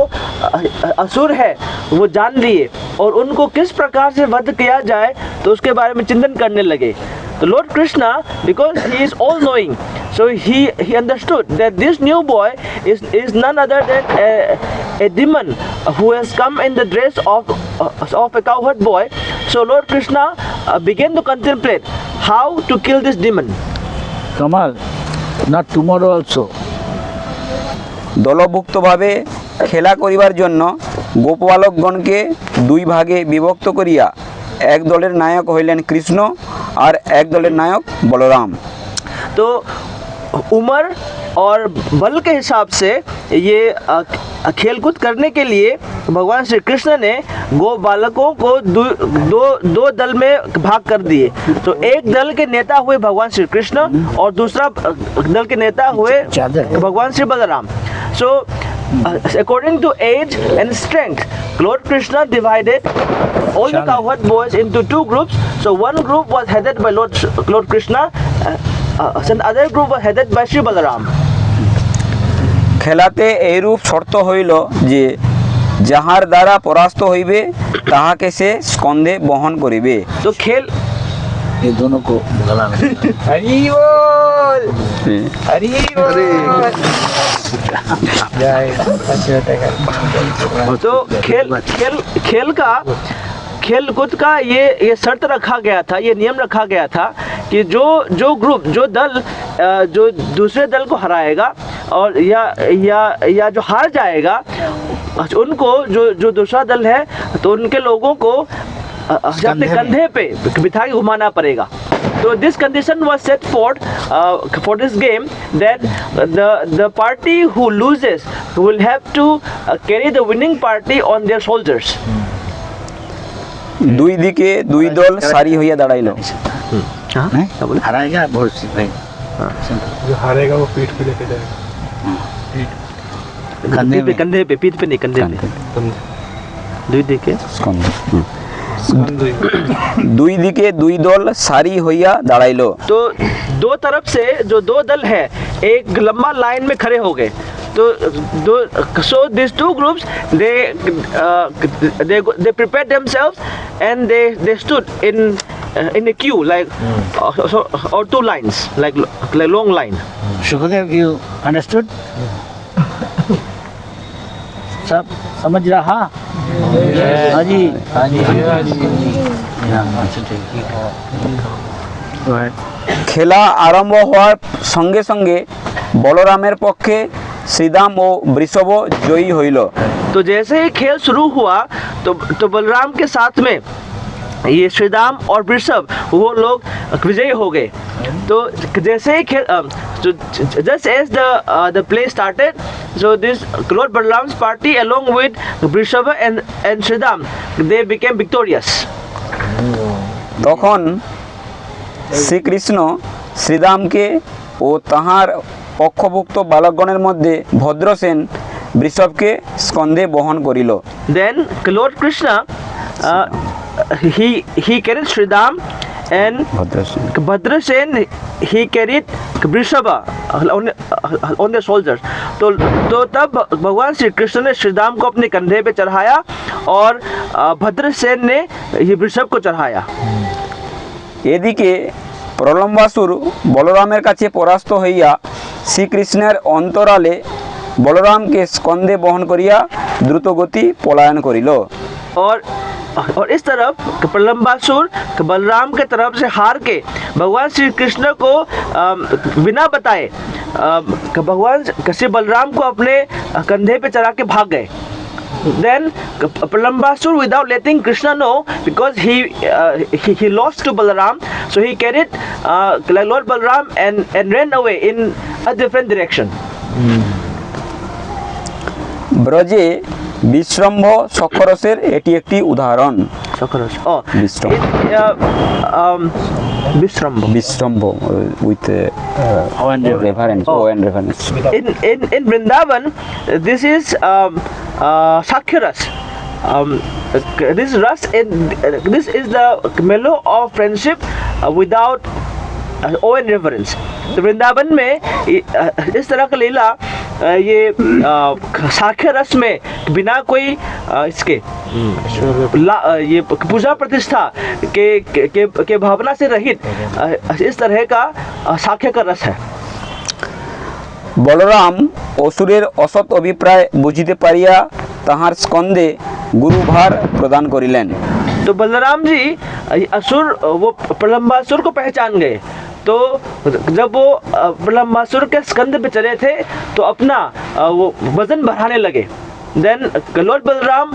असुर है वो जान लिए और उनको किस प्रकार से वध किया जाए तो उसके बारे में चिंतन करने लगे। तो Lord Krishna, because he is all knowing, so he understood that this new boy is none other than a demon who has come in the dress of a cowherd boy. So Lord Krishna began to contemplate how to kill this demon. Kamal, not tomorrow also. দলভুক্তভাবে খেলা করিবার জন্য গোপবালকগণকে দুই ভাগে বিভক্ত করিয়া এক দলের নায়ক হইলেন কৃষ্ণ আর এক দলের নায়ক বলরাম। तो उम्र और बल के हिसाब से ये खेलकूद करने के लिए भगवान श्री कृष्ण ने गो बालकों को दो दल में भाग कर दिए। तो एक दल के नेता हुए भगवान श्री कृष्ण और दूसरा दल के नेता हुए भगवान Shri Balram. So according to age and strength, Lord Krishna divided all the cowherd boys into two groups. So one group was headed by Lord Krishna, and other group was headed by Shri Balaram. খেলাতে এইরূপ শর্ত হইল যে যাহার দ্বারা পরাস্ত হইবে তাহাকে সে স্কন্ধে বহন করিবে। तो खेल ये दोनों को गलाना हरि बोल हरि बोल जय सच्चिदानंद। तो खेल खेलकूद का ये शर्त रखा गया था, ये नियम रखा गया था कि जो ग्रुप, जो दल जो दूसरे दल को हराएगा और या जो हार जाएगा, उनको जो दूसरा दल है तो उनके लोगों को अपने कंधे पे बिठा के घुमाना पड़ेगा। So this condition was set for this game, that the party who loses will have to carry the winning party on their shoulders. দুই দিকে দুই দল সারি হইয়া দাঁড়াইল। हारेगा बहुत भाई, जो हारेगा वो पीठ पे लेके जाएगा, कंधे पे, पीठ पे नहीं, कंधे पे। দুই দিকে দুই দিকে দুই দল সারি হইয়া দাঁড়াইল। तो दो तरफ से जो दो दल है एक लंबा लाइन में खड़े हो गए। तो so these two groups they prepared themselves and they stood in a queue like or two lines like long line. Sukhdev, you understood? सब समझ रहा? हाँ जी, हाँ जी, খেলা আরম্ভ হওয়ার সঙ্গে সঙ্গে বলরামের পক্ষে শ্রীদাম ও বৃষভ জয়ী হইল। तो जैसे ही खेल शुरू हुआ तो बलराम के साथ में ये श्रीदाम और वृषभ वो लोग विजयी हो गए। तो जैसे ही खेल just as the play started, so this Lord Balaram's party along with Vrishabha and Sridham, they became victorious. তখন শ্রীকৃষ্ণ শ্রীদামকে ও তাহার পক্ষভুক্ত বালকগণের মধ্যে ভদ্রসেন বৃষভকে স্কন্ধে বহন করিল। Then Lord Krishna he carried Sridham and Bhadrasen he carried Vrishabha on their shoulders. तो तब भगवान श्री कृष्ण ने श्रीदाम को अपने कंधे पे चढ़ाया और भद्रसेन ने ये वृषभ को चढ़ाया। এদিকে প্রলম্বাসুর বলরামের কাছে পরাস্ত হইয়া শ্রীকৃষ্ণের অন্তরালে বলরামকে স্কন্ধে বহন করিয়া দ্রুতগতি পলায়ন করিল। और इस तरफ प्रलंबासुर बलराम के तरफ से हार के भगवान श्री कृष्ण को बिना बताए भगवान श्री बलराम को अपने कंधे पे चढ़ा के भाग गए। Then Pralambasur, without letting Krishna know, because he lost to Balaram, so he carried Lord Balaram and ran away in a different direction. ব্রজে বিশ্রম্ভ সক্ষরসের এটি একটি উদাহরণ। বিশ্রম্ভ with reference, reference. In Vrindavan, this is Sakyaras. This is the mellow of friendship without O and reverence. तो वृंदावन में इस तरह का लीला ये साख्य रस में बिना कोई इसके ये पूजा प्रतिष्ठा के भावना से रहित इस तरह का साख्य का रस है। বলরাম অসুরের অসৎ অভিপ্রায় বুঝিতে পারিয়া তাহার স্কন্ধে গুরুভার প্রদান করিলেন। तो बलराम जी असुर वो प्रलंबासुर को पहचान गए। तो जब वो प्रलंबासुर के स्कंद पे चले थे तो अपना वो वजन बढ़ाने लगे। Then Lord Balaram,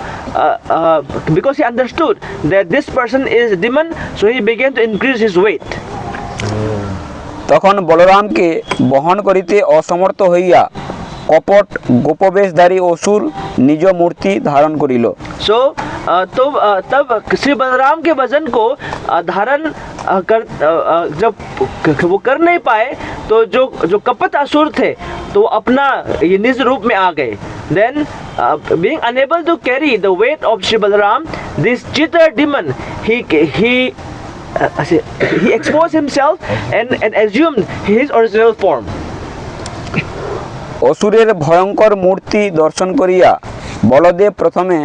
because he understood that this person is demon, so he began to increase his weight. তখন বলরামকে বহন করিতে অসমর্থ হইয়া কপট গোপবেশধারী অসুর নিজ মূর্তি ধারণ করিল। So तब श्री बलराम के वजन को धारण जब वो कर नहीं पाए तो जो कपट असुर थे तो अपना ये निज रूप में आ गए। Then being unable to carry the weight of Shri Balaram, this Chitra demon he exposed himself and assumed his original form. অসুরের ভয়ঙ্কর মূর্তি দর্শন করিয়া বলদেব প্রথমে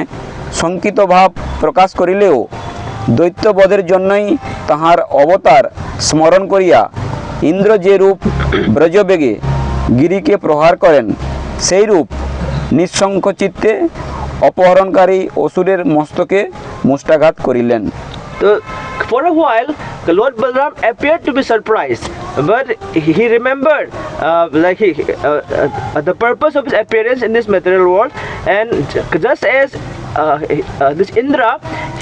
শঙ্কিত ভাব প্রকাশ করিলেও দৈত্যবধের জন্যই তাহার অবতার স্মরণ করিয়া ইন্দ্র যে রূপ ব্রজবেগে গিরিকে প্রহার করেন সেই রূপ নিঃসংকোচিত্তে অপহরণকারী অসুরের মস্তকে মুষ্টাঘাত করিলেন। So, for a while, the Lord Balram appeared to be surprised, but he remembered the purpose of his appearance in this material world, and just as this Indra,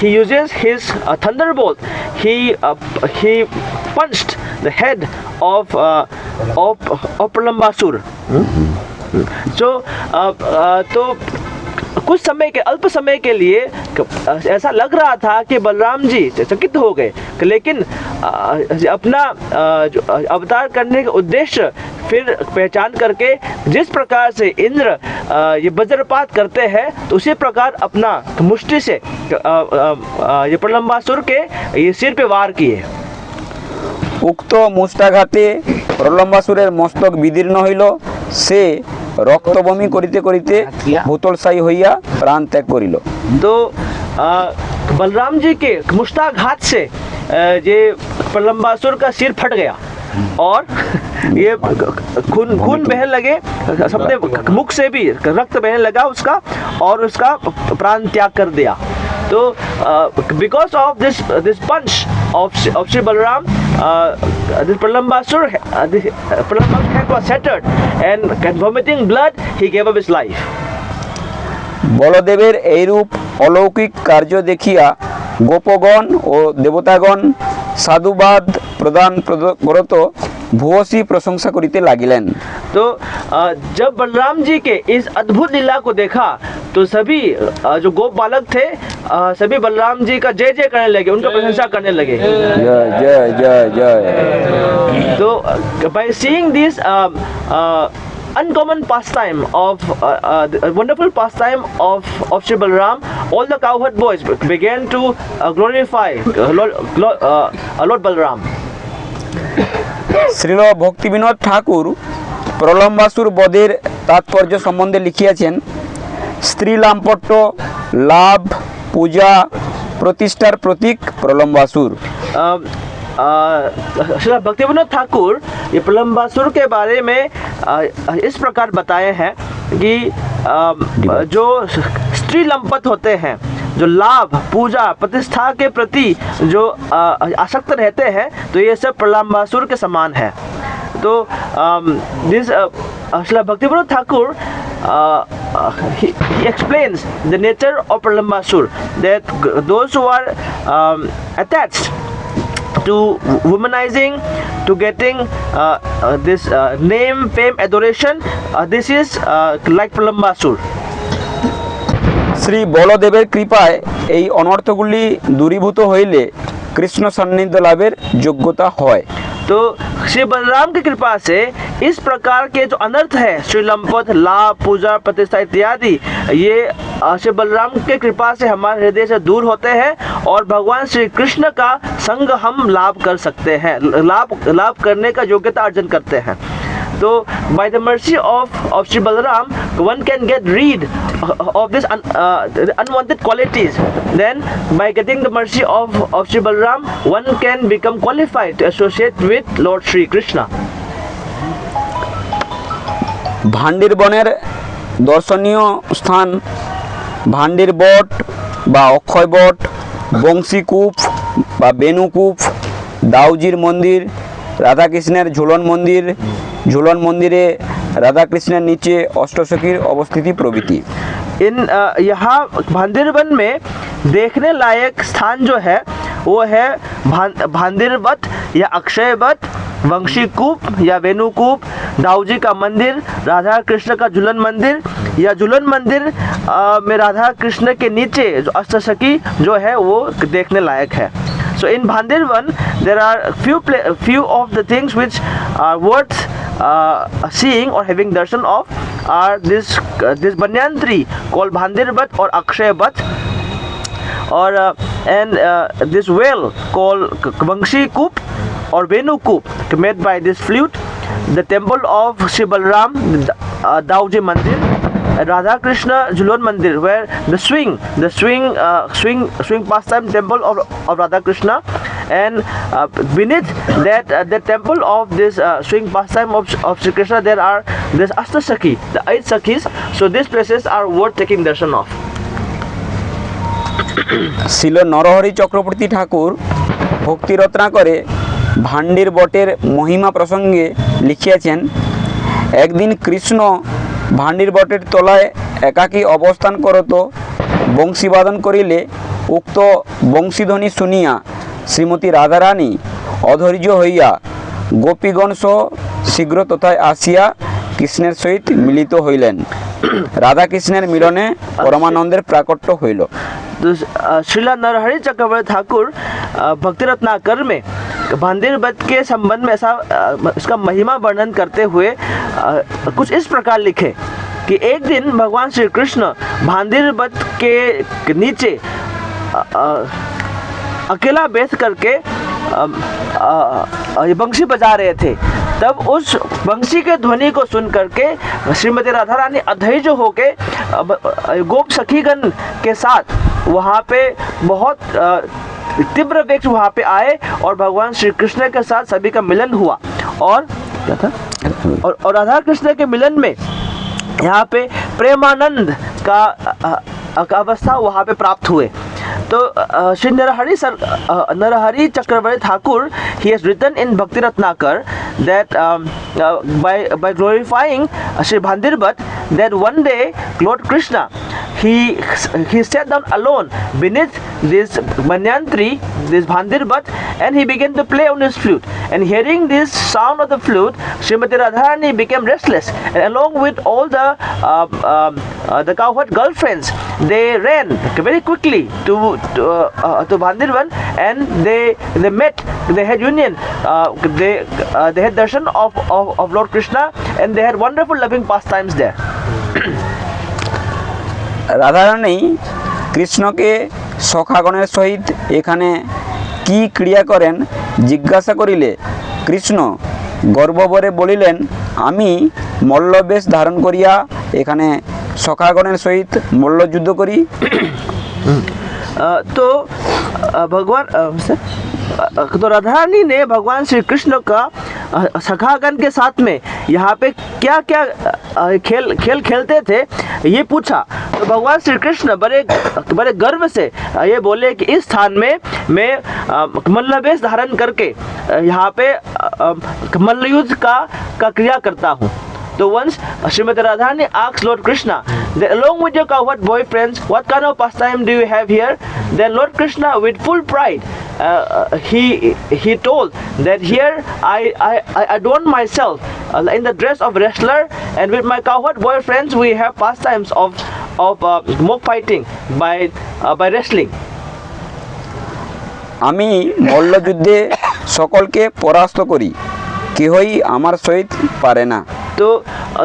he uses his thunderbolt. He punched the head of Pralambasur. So, तो कुछ समय के अल्प समय के लिए ऐसा लग रहा था कि बलराम जी चकित हो गए, लेकिन अपना अवतार करने का उद्देश्य फिर पहचान करके जिस प्रकार से इंद्र ये वज्रपात करते हैं, तो उसी प्रकार अपना मुष्टि से ये प्रलंबासुर के ये सिर पे वार किए। উক্ত মুষ্টাঘাতে প্রলম্বাসুরের মস্তক বিদীর্ণ হইল, সে রক্তবমি করিতে করিতে ভূতলসায়ী হইয়া প্রাণ ত্যাগ করিল। तो बलराम जी के मुष्टाघात से ये प्रलंबासुर का सिर फट गया और ये खून बहने लगे, सबने मुख से भी रक्त बहने लगा उसका, और उसका प्राण त्याग कर दिया। तो because of this punch of Sri Balaram, this Pralambasur head was shattered, and vomiting blood, he gave up his life. বলদেবের এইরূপ অলৌকিক কার্য দেখিয়া গোপগণ ও দেবতাগণ সাধুবাদ প্রদান করত ভূয়সী প্রশংসা করিতে লাগিলেন। तो जब बलराम जी के इस अद्भुत लीला को देखा, तो सभी जो गोप बालक थे सभी बलराम जी का जय जय करने लगे, उनका प्रशंसा करने लगे। जय जय जय जय। तो by seeing this uncommon pastime of wonderful pastime of Sri Balaram, all the cowherd boys began to glorify Lord Balaram. Srila Bhaktivinod ঠাকুর প্রলম্বাসুর বধের তাৎপর্য সম্বন্ধে লিখিয়াছেন, স্ত্রী লাম্পট্য, লাভ, পূজা, প্রতিষ্ঠার প্রতীক প্রলম্বাসুর। श्री भक्तिविनोद ठाकुर ये प्रलंबासुर के बारे में इस प्रकार बताए हैं कि जो स्त्री लंपट होते हैं, जो लाभ, पूजा, प्रतिष्ठा के प्रति जो आसक्त रहते हैं, तो ये सब प्रलंबासुर के समान है। तो this Shri Bhaktivinod Thakur he explains the nature of Pralambasur, that those who are attached to womanizing, to getting this name, fame, adoration, this is like Pralambasur. Shri বলদেবের কৃপায় এই অনর্থগুলি দূরীভূত হইলে কৃষ্ণ সান্নিধ্য লাভের যোগ্যতা হয়। तो श्री बलराम की कृपा से इस प्रकार के जो अनर्थ है, श्रीलंपत, लाभ, पूजा, प्रतिष्ठा इत्यादि, ये श्री बलराम के कृपा से हमारे हृदय से दूर होते हैं और भगवान श्री कृष्ण का संग हम लाभ कर सकते हैं, लाभ करने का योग्यता अर्जन करते हैं। तो by the mercy of Sri Balaram, one can get rid of this unwanted qualities. Then by getting the mercy of Sri Balaram, one can become qualified to associate with Lord Shri Krishna. ভান্ডির বনের দর্শনীয় স্থান ভান্ডির বট বা অক্ষয় বট, বংশীকূপ বা বেনুকূপ, দাউজির মন্দির, রাধাকৃষ্ণের ঝুলন মন্দির, ঝুলন মন্দিরে রাধাকৃষ্ণের নিচে অষ্টসখীর অবস্থিতি প্রভৃতি। इन यहाँ भांदिरवन में देखने लायक स्थान जो है वो है भांदिरवत या अक्षयवत, वंशीकूप या वेणुकूप, दाऊजी का मंदिर, राधा कृष्ण का झूलन मंदिर या झूलन मंदिर में राधा कृष्ण के नीचे जो अष्टसखी जो है वो देखने लायक है। So in Bhandirvan there are few of the things which are worth seeing or having darshan of are this banyan tree called Bhandirvat or Akshayavat, or and this well called Vangshi Koop or Venu Koop made by this flute, the temple of Shri Balaram, Dauji Mandir, Radha Krishna Jhulon Mandir, where the swing pastime temple of Radha Krishna, and beneath that the temple of this swing pastime of Shri Krishna there are this Ashtasakhi, the 8 Sakhis. So these places are worth taking darshan of. শিল নরহরি চক্রবর্তী ঠাকুর ভক্তি রত্নাকরে ভান্ডির বটের মহিমা প্রসঙ্গে লিখিয়াছেন, একদিন কৃষ্ণ ভান্ডির বটের তলায় একাকী অবস্থান করত, বংশীবাদন করিলে উক্ত বংশীধ্বনি শুনিয়া শ্রীমতী রাধারানী অধৈর্য হইয়া গোপীগণ সহ শীঘ্র তথায় আসিয়া কৃষ্ণের সহিত মিলিত হইলেন। রাধা কৃষ্ণের মিলনে পরমানন্দের প্রাকট্য হইল। तो श्रीला नरहरि चक्रवर्ती ठाकुर भक्ति रत्नाकर में भांडीर बट के संबंध में ऐसा इसका महिमा वर्णन करते हुए कुछ इस प्रकार लिखे कि एक दिन भगवान श्री कृष्ण भांडीर बट के नीचे अकेला बैठ करके बंशी बजा रहे थे। तब उस बंशी के ध्वनि को सुन करके श्रीमती राधा रानी अधैर्य होके गोप सखीगण के साथ वहाँ पे बहुत तीव्र वेग वहाँ पे आए और भगवान श्री कृष्ण के साथ सभी का मिलन हुआ। और क्या था, और राधा कृष्ण के मिलन में यहाँ पे प्रेमानंद का अवस्था वहाँ पे प्राप्त हुए। तो श्री नरहरि चक्रवर्ती Thakur, he has written in Bhakti Ratnakar that by glorifying Shri Bhandir Bhatt, that one day Lord Krishna he sat down alone beneath this banyan tree, this Bhandir Bhatt, and he began to play on his flute. And hearing this sound of the flute, Srimati Radharani became restless, and along with all the cowherd girlfriends, they ran very quickly to Bhandir Bhatt, and they met, they had union, they had darshan of Lord Krishna, and they had wonderful loving pastimes there. Radharani কৃষ্ণকে সখাগণের সহিত এখানে কি ক্রিয়া করেন জিজ্ঞাসা করিলে কৃষ্ণ গর্বভরে বলিলেন, আমি মল্লবেশ ধারণ করিয়া এখানে সখাগণের সহিত মল্লযুদ্ধ করি। तो भगवान तो राधा रानी ने भगवान श्री कृष्ण का सखागण के साथ में यहाँ पे क्या क्या खेल खेलते थे ये पूछा। तो भगवान श्री कृष्ण बड़े गर्व से ये बोले कि इस स्थान में मैं मल्लवेश धारण करके यहाँ पे मल्लयुद्ध का क्रिया करता हूँ। So once Srimati Radharani asked Lord Krishna that along with your cowherd boyfriends, what kind of pastime do you have here? Then Lord Krishna, with full pride, he told that here I adorn myself in the dress of wrestler, and with my cowherd boyfriends we have pastimes of mock fighting by wrestling. আমি মল্লযুদ্ধে সকলকে পরাস্ত করি, কেহই আমার সহিত পারে না।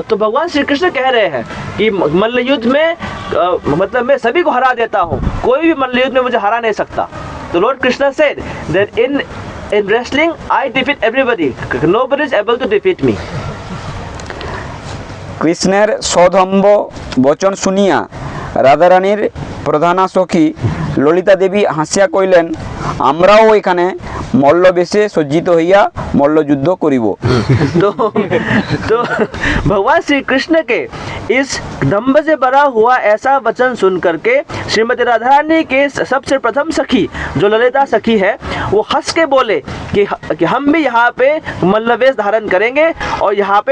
तो भगवान श्री कृष्ण कह रहे हैं कि मल्ल युद्ध में मतलब मैं सभी को हरा देता हूँ, कोई भी मल्ल युद्ध में मुझे हरा नहीं सकता। तो Lord Krishna said that in wrestling I defeat everybody, nobody is able to defeat me. কৃষ্ণের সদম্ভ বচন শুনিয়া রাধারানীর প্রধানা সখী ললিতা দেবী হাসিয়া কইলেন, আমরাও এখানে মল্লবেশে সজ্জিত হইয়া মল্লযুদ্ধ করিব। तो भगवान श्री कृष्ण के इस दम्भ से भरा हुआ ऐसा वचन सुन करके श्रीमती राधा रानी के सबसे प्रथम सखी जो ललिता सखी है वो हंस के बोले कि हम भी यहाँ पे मल्लवेश धारण करेंगे और यहाँ पे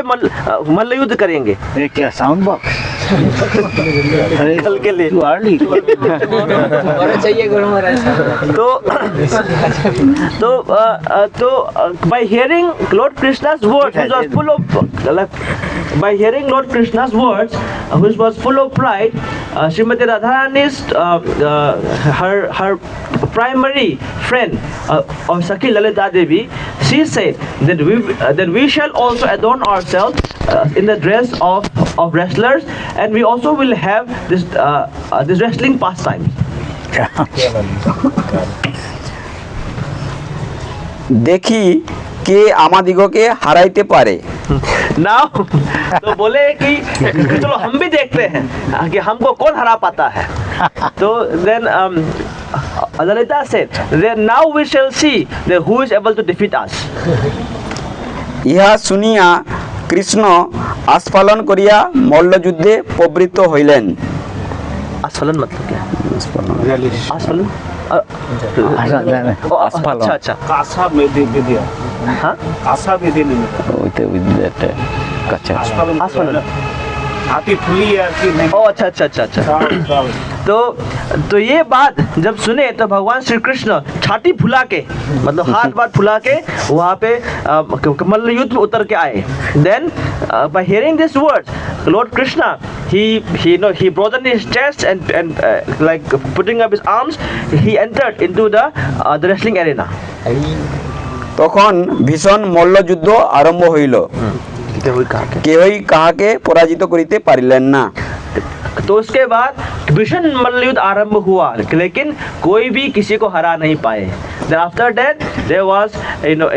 मल्लयुद्ध करेंगे। ये क्या साउंड बॉक्स कल के लिए चाहिए गुरु महाराज। तो by hearing Lord Krishna's words, which was full of which was full of pride, Srimati Radharani's her primary friend of Sakhi Lalita Devi, she said that we shall also adorn ourselves in the dress of wrestlers, and we also will have this wrestling pastime. দেখি কে আমাদিগকে হারাইতে পারে। Now तो बोले कि चलो हम भी देखते हैं कि हमको कौन हरा पाता है। तो then Lalita said that now we shall see that who is able to defeat us. ইহা শুনিয়া কৃষ্ণ আস্ফালন করিয়া মল্লযুদ্ধে প্রবৃত্ত হইলেন। आस्फलन मतलब क्या है? आस्फलन आस्फलन। अच्छा अच्छा कासा में दे दिया हाँ कासा में दे नहीं आस्फलन हाथी फुली है कि नहीं ओ अच्छा अच्छा अच्छा अच्छा तो ये बात जब सुने तो भगवान श्री कृष्ण छाती फुला के मतलब हाथ फुला के वहाँ पे मल्ल युद्ध में उतर के आए. Then by hearing this words lord Krishna he broadened his chest and like putting up his arms, he entered into the wrestling arena. তখন ভীষণ মল্লযুদ্ধ আরম্ভ হইল, কেহই কাহাকে পরাজিত করিতে পারিলেন না। तो उसके बाद भीषण मल्लयुद्ध आरंभ हुआ लेकिन कोई भी किसी को हरा नहीं पाए. Then after that there was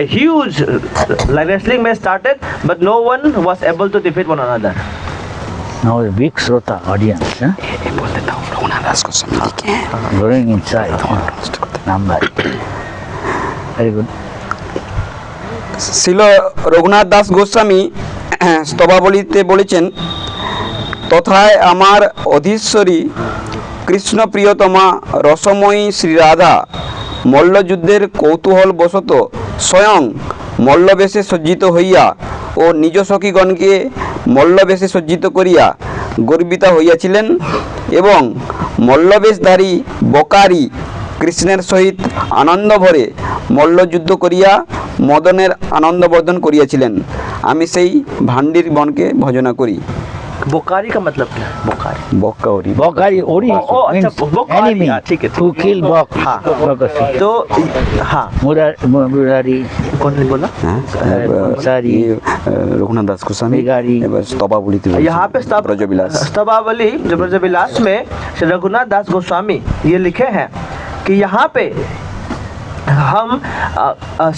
a huge wrestling match started but no one was able to defeat one another. Now a big Srota audience, huh? Going inside. Number. Very good. শিল রঘুনাথ দাস গোস্বামী স্তবাবলীতে বলেছেন, তথায় আমার অধীশ্বরী কৃষ্ণ প্রিয়তমা রসময়ী শ্রীরাধা মল্লযুদ্ধের কৌতূহল বশত স্বয়ং মল্লবেশে সজ্জিত হইয়া ও নিজ সখীগণকে মল্লবেশে সজ্জিত করিয়া গর্বিতা হইয়াছিলেন এবং মল্লবেশধারী বকারি কৃষ্ণের সহিত আনন্দ ভরে মল্লযুদ্ধ করিয়া মদনের আনন্দবর্ধন করিয়াছিলেন। আমি সেই ভান্ডির বনকে ভজনা করি। बोकारी का मतलब क्या है? बोकारी বক্কাওরি Bokari Ori अच्छा, means Bokari, enemy हाँ, ठीक है, ठीक who है। kill Bok. हाँ। Bokasi. तो हाँ Murari. कौन ने बोला? Sari. রঘুনাথ দাস গোস্বামী বিগারি। এবার স্তবাবলীতে यहाँ पे ব্রজবিলাস स्तवावली जो ब्रजविलास में श्री रघुनाथ दास गोस्वामी ये लिखे हैं कि यहाँ पे हम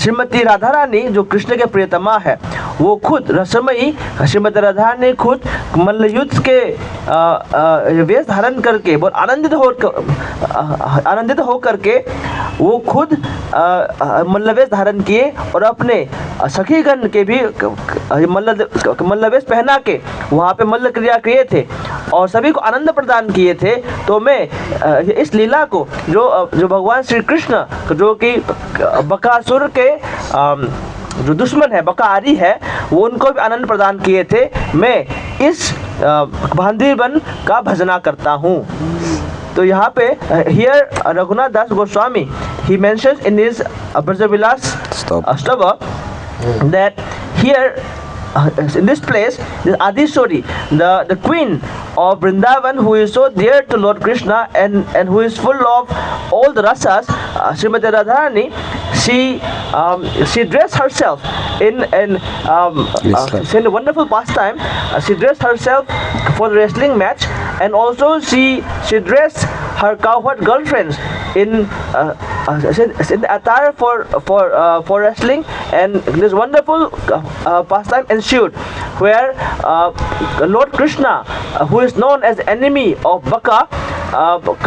श्रीमती राधा रानी जो कृष्ण के प्रियतमा है वो खुद रसमयी श्रीमती राधा रानी खुद मल्लयुद्ध के वेश धारण करके बहुत आनंदित हो करके वो खुद मल्लवेश धारण किए और अपने सखीगण के भी मल्लवेश पहना के वहाँ पे मल्ल क्रिया किए थे और सभी को आनंद प्रदान किए थे. तो मैं इस लीला को जो भगवान श्री कृष्ण जो कि बकासुर के जो दुश्मन है बकारी है वो उनको भी आनंद प्रदान किए थे. मैं इस भांडीवन का भजना करता हूँ. तो यहाँ पे here Raghunath Das Goswami he mentions in his Brajvilas Stava that here in this place this Adishwari the queen of Vrindavan who is so dear to Lord Krishna and who is full of all the rasas, Srimati Radharani, she dressed herself in a wonderful pastime. She dressed herself for the wrestling match and also she dressed her cowherd girlfriends in the attire for wrestling, and this wonderful pastime ensued where Lord Krishna, who is known as the enemy of Baka,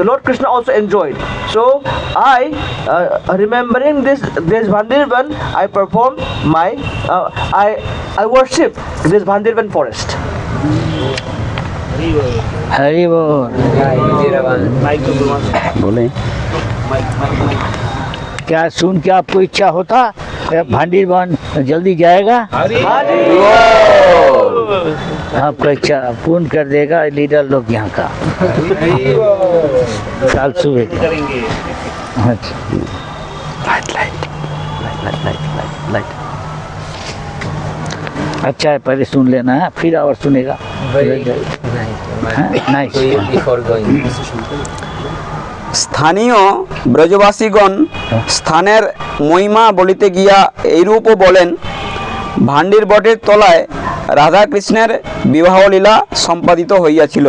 Lord Krishna also enjoyed. So I remembering this Bhandirvan, I perform my I worship this Bhandirvan forest. Hari Bol. बोले क्या सुन के आपको इच्छा होता भांडीर बन जल्दी जाएगा? आपका इच्छा पूर्ण कर देगा लीडर लोग यहाँ का साल सुबह करेंगे. अच्छा Light. अच्छा है, पहले सुन लेना है फिर और सुनेगा. Very nice. Nice. Before going. স্থানীয় ব্রজবাসীগণ স্থানের মহিমা বলিতে গিয়া এইরূপও বলেন, ভান্ডির বটের তলায় রাধা কৃষ্ণের বিবাহলীলা সম্পাদিত হইয়াছিল।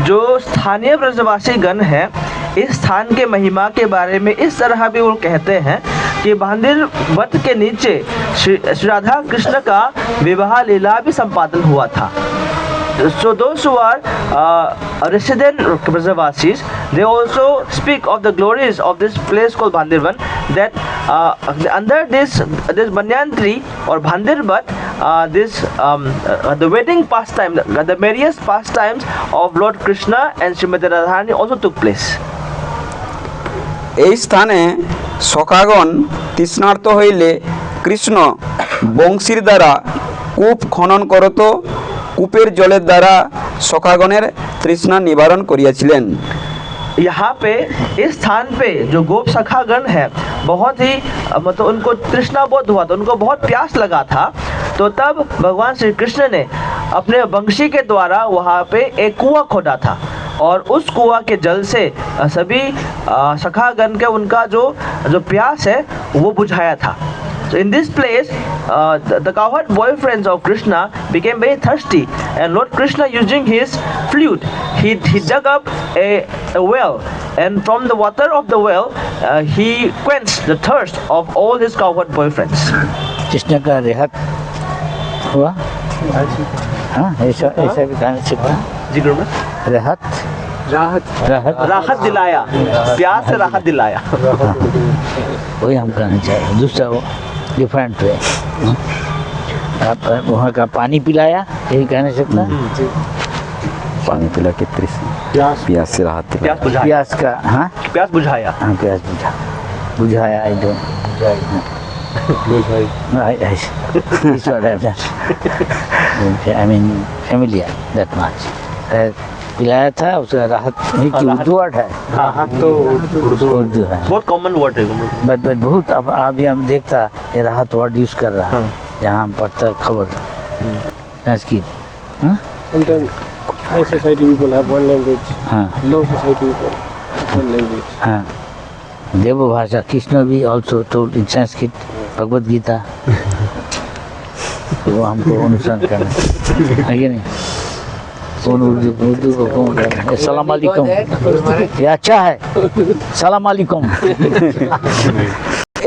जो स्थानीय ब्रजवासी गण है इस स्थान के महिमा के बारे में इस तरह भी वो कहते हैं कि भांडिर वट के नीचे श्री राधा कृष्ण का विवाह लीला भी संपादन हुआ था. So those who are resident Brajavasis, they also speak of the glories of this place called Bhandirvan, that under this banyan tree or Bhandirvat the wedding pastime, the various pastimes of Lord Krishna and Srimati Radharani also took place. এই স্থানে সখাগণ তৃষ্ণার্ত হইলে কৃষ্ণ বংশীর দ্বারা কূপ খনন করত, কূপের জলের দ্বারা সখাগণের তৃষ্ণা নিবারণ করিয়াছিলেন। यहाँ पे इस स्थान पे जो गोप सखागण है बहुत ही मतलब उनको तृष्णा बोध हुआ था, उनको बहुत प्यास लगा था, तो तब भगवान श्री कृष्ण ने अपने वंशी के द्वारा वहाँ पे एक कुआं खोदा था और उस कुआं के जल से सभी सखागण के उनका जो प्यास है वो बुझाया था। So in this place, the cowherd boyfriends of Krishna became very thirsty, and Lord Krishna, using his flute, he dug up a well, and from the water of the well, he quenched the thirst of all his cowherd boyfriends. Krishna का रेहत हुआ। हाँ, ऐसा ऐसा भी गाना सीखा। जी गुरुदेव। रेहत राहत राहत राहत दिलाया, प्यास से राहत दिलाया। वही हम कहना चाह रहे हैं, दूसरा वो डिफरेंट वे। आप वहाँ का पानी पिलाया, यही कहना सकता है। पानी पिला के तृष्णा प्यास से राहत दिलाई। प्यास बुझाया, प्यास का, हाँ प्यास बुझाया। हाँ, प्यास बुझाया। I don't I mean familiar that much. पिलाया था, उसका राहत नहीं की उर्दू वर्ड है। हाँ तो उर्दू है, बहुत कॉमन वर्ड है गुरुदेव। बट बहुत अब अभी हम देखता ये राहत वर्ड यूज कर रहा है, जहाँ हम पढ़ता खबर संस्कृत। हाँ Sometimes high society people have one language, हाँ low society people have one language. हाँ, देव भाषा कृष्ण भी also told in Sanskrit Bhagavad Gita. तो वो हमको अनुसरण करना है कि नहीं? कौन उर्दू को कौन करना है? सलाम अलैकुम, ये अच्छा है, सलाम अलैकुम।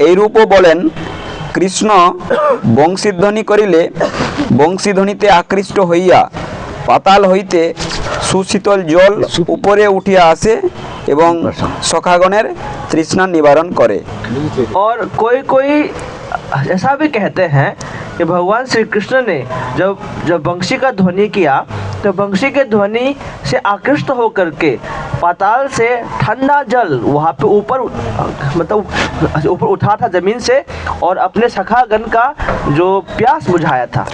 এইরূপও বলেন কৃষ্ণ বংশীধ্বনি করিলে বংশীধ্বনিতে আকৃষ্ট হইয়া পাতাল হইতে সুশীতল জল উপরে উঠিয়া আসে এবং সখাগণের তৃষ্ণা নিবারণ করে। और कोई ऐसा भी कहते हैं कि भगवान श्री कृष्ण ने जब बंशी का ध्वनि किया तो बंशी के ध्वनि से आकृष्ट होकर के पाताल से ठंडा जल वहाँ पे ऊपर मतलब ऊपर उठा था जमीन से और अपने सखागण का जो प्यास बुझाया था।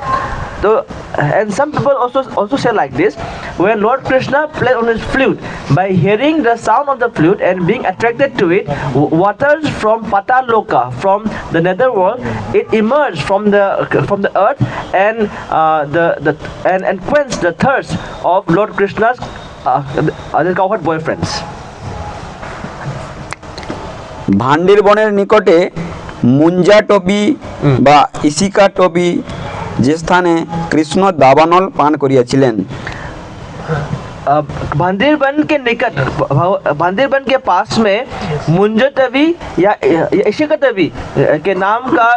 तो and some people also say like this, when Lord Krishna played on his flute, by hearing the sound of the flute and being attracted to it, waters from Pataloka, from the netherworld, it emerged from the earth and and quenched the thirst of Lord Krishna's other cowherd boyfriends. ভান্ডির বনের নিকটে মুঞ্জা টবি বা ইসিকা টবি যে স্থানে কৃষ্ণ দাবানল পান করিয়াছিলেন। भांडीरबन के निकट भांडीरबन के पास में मुंजतवी या इशिकतवी के नाम का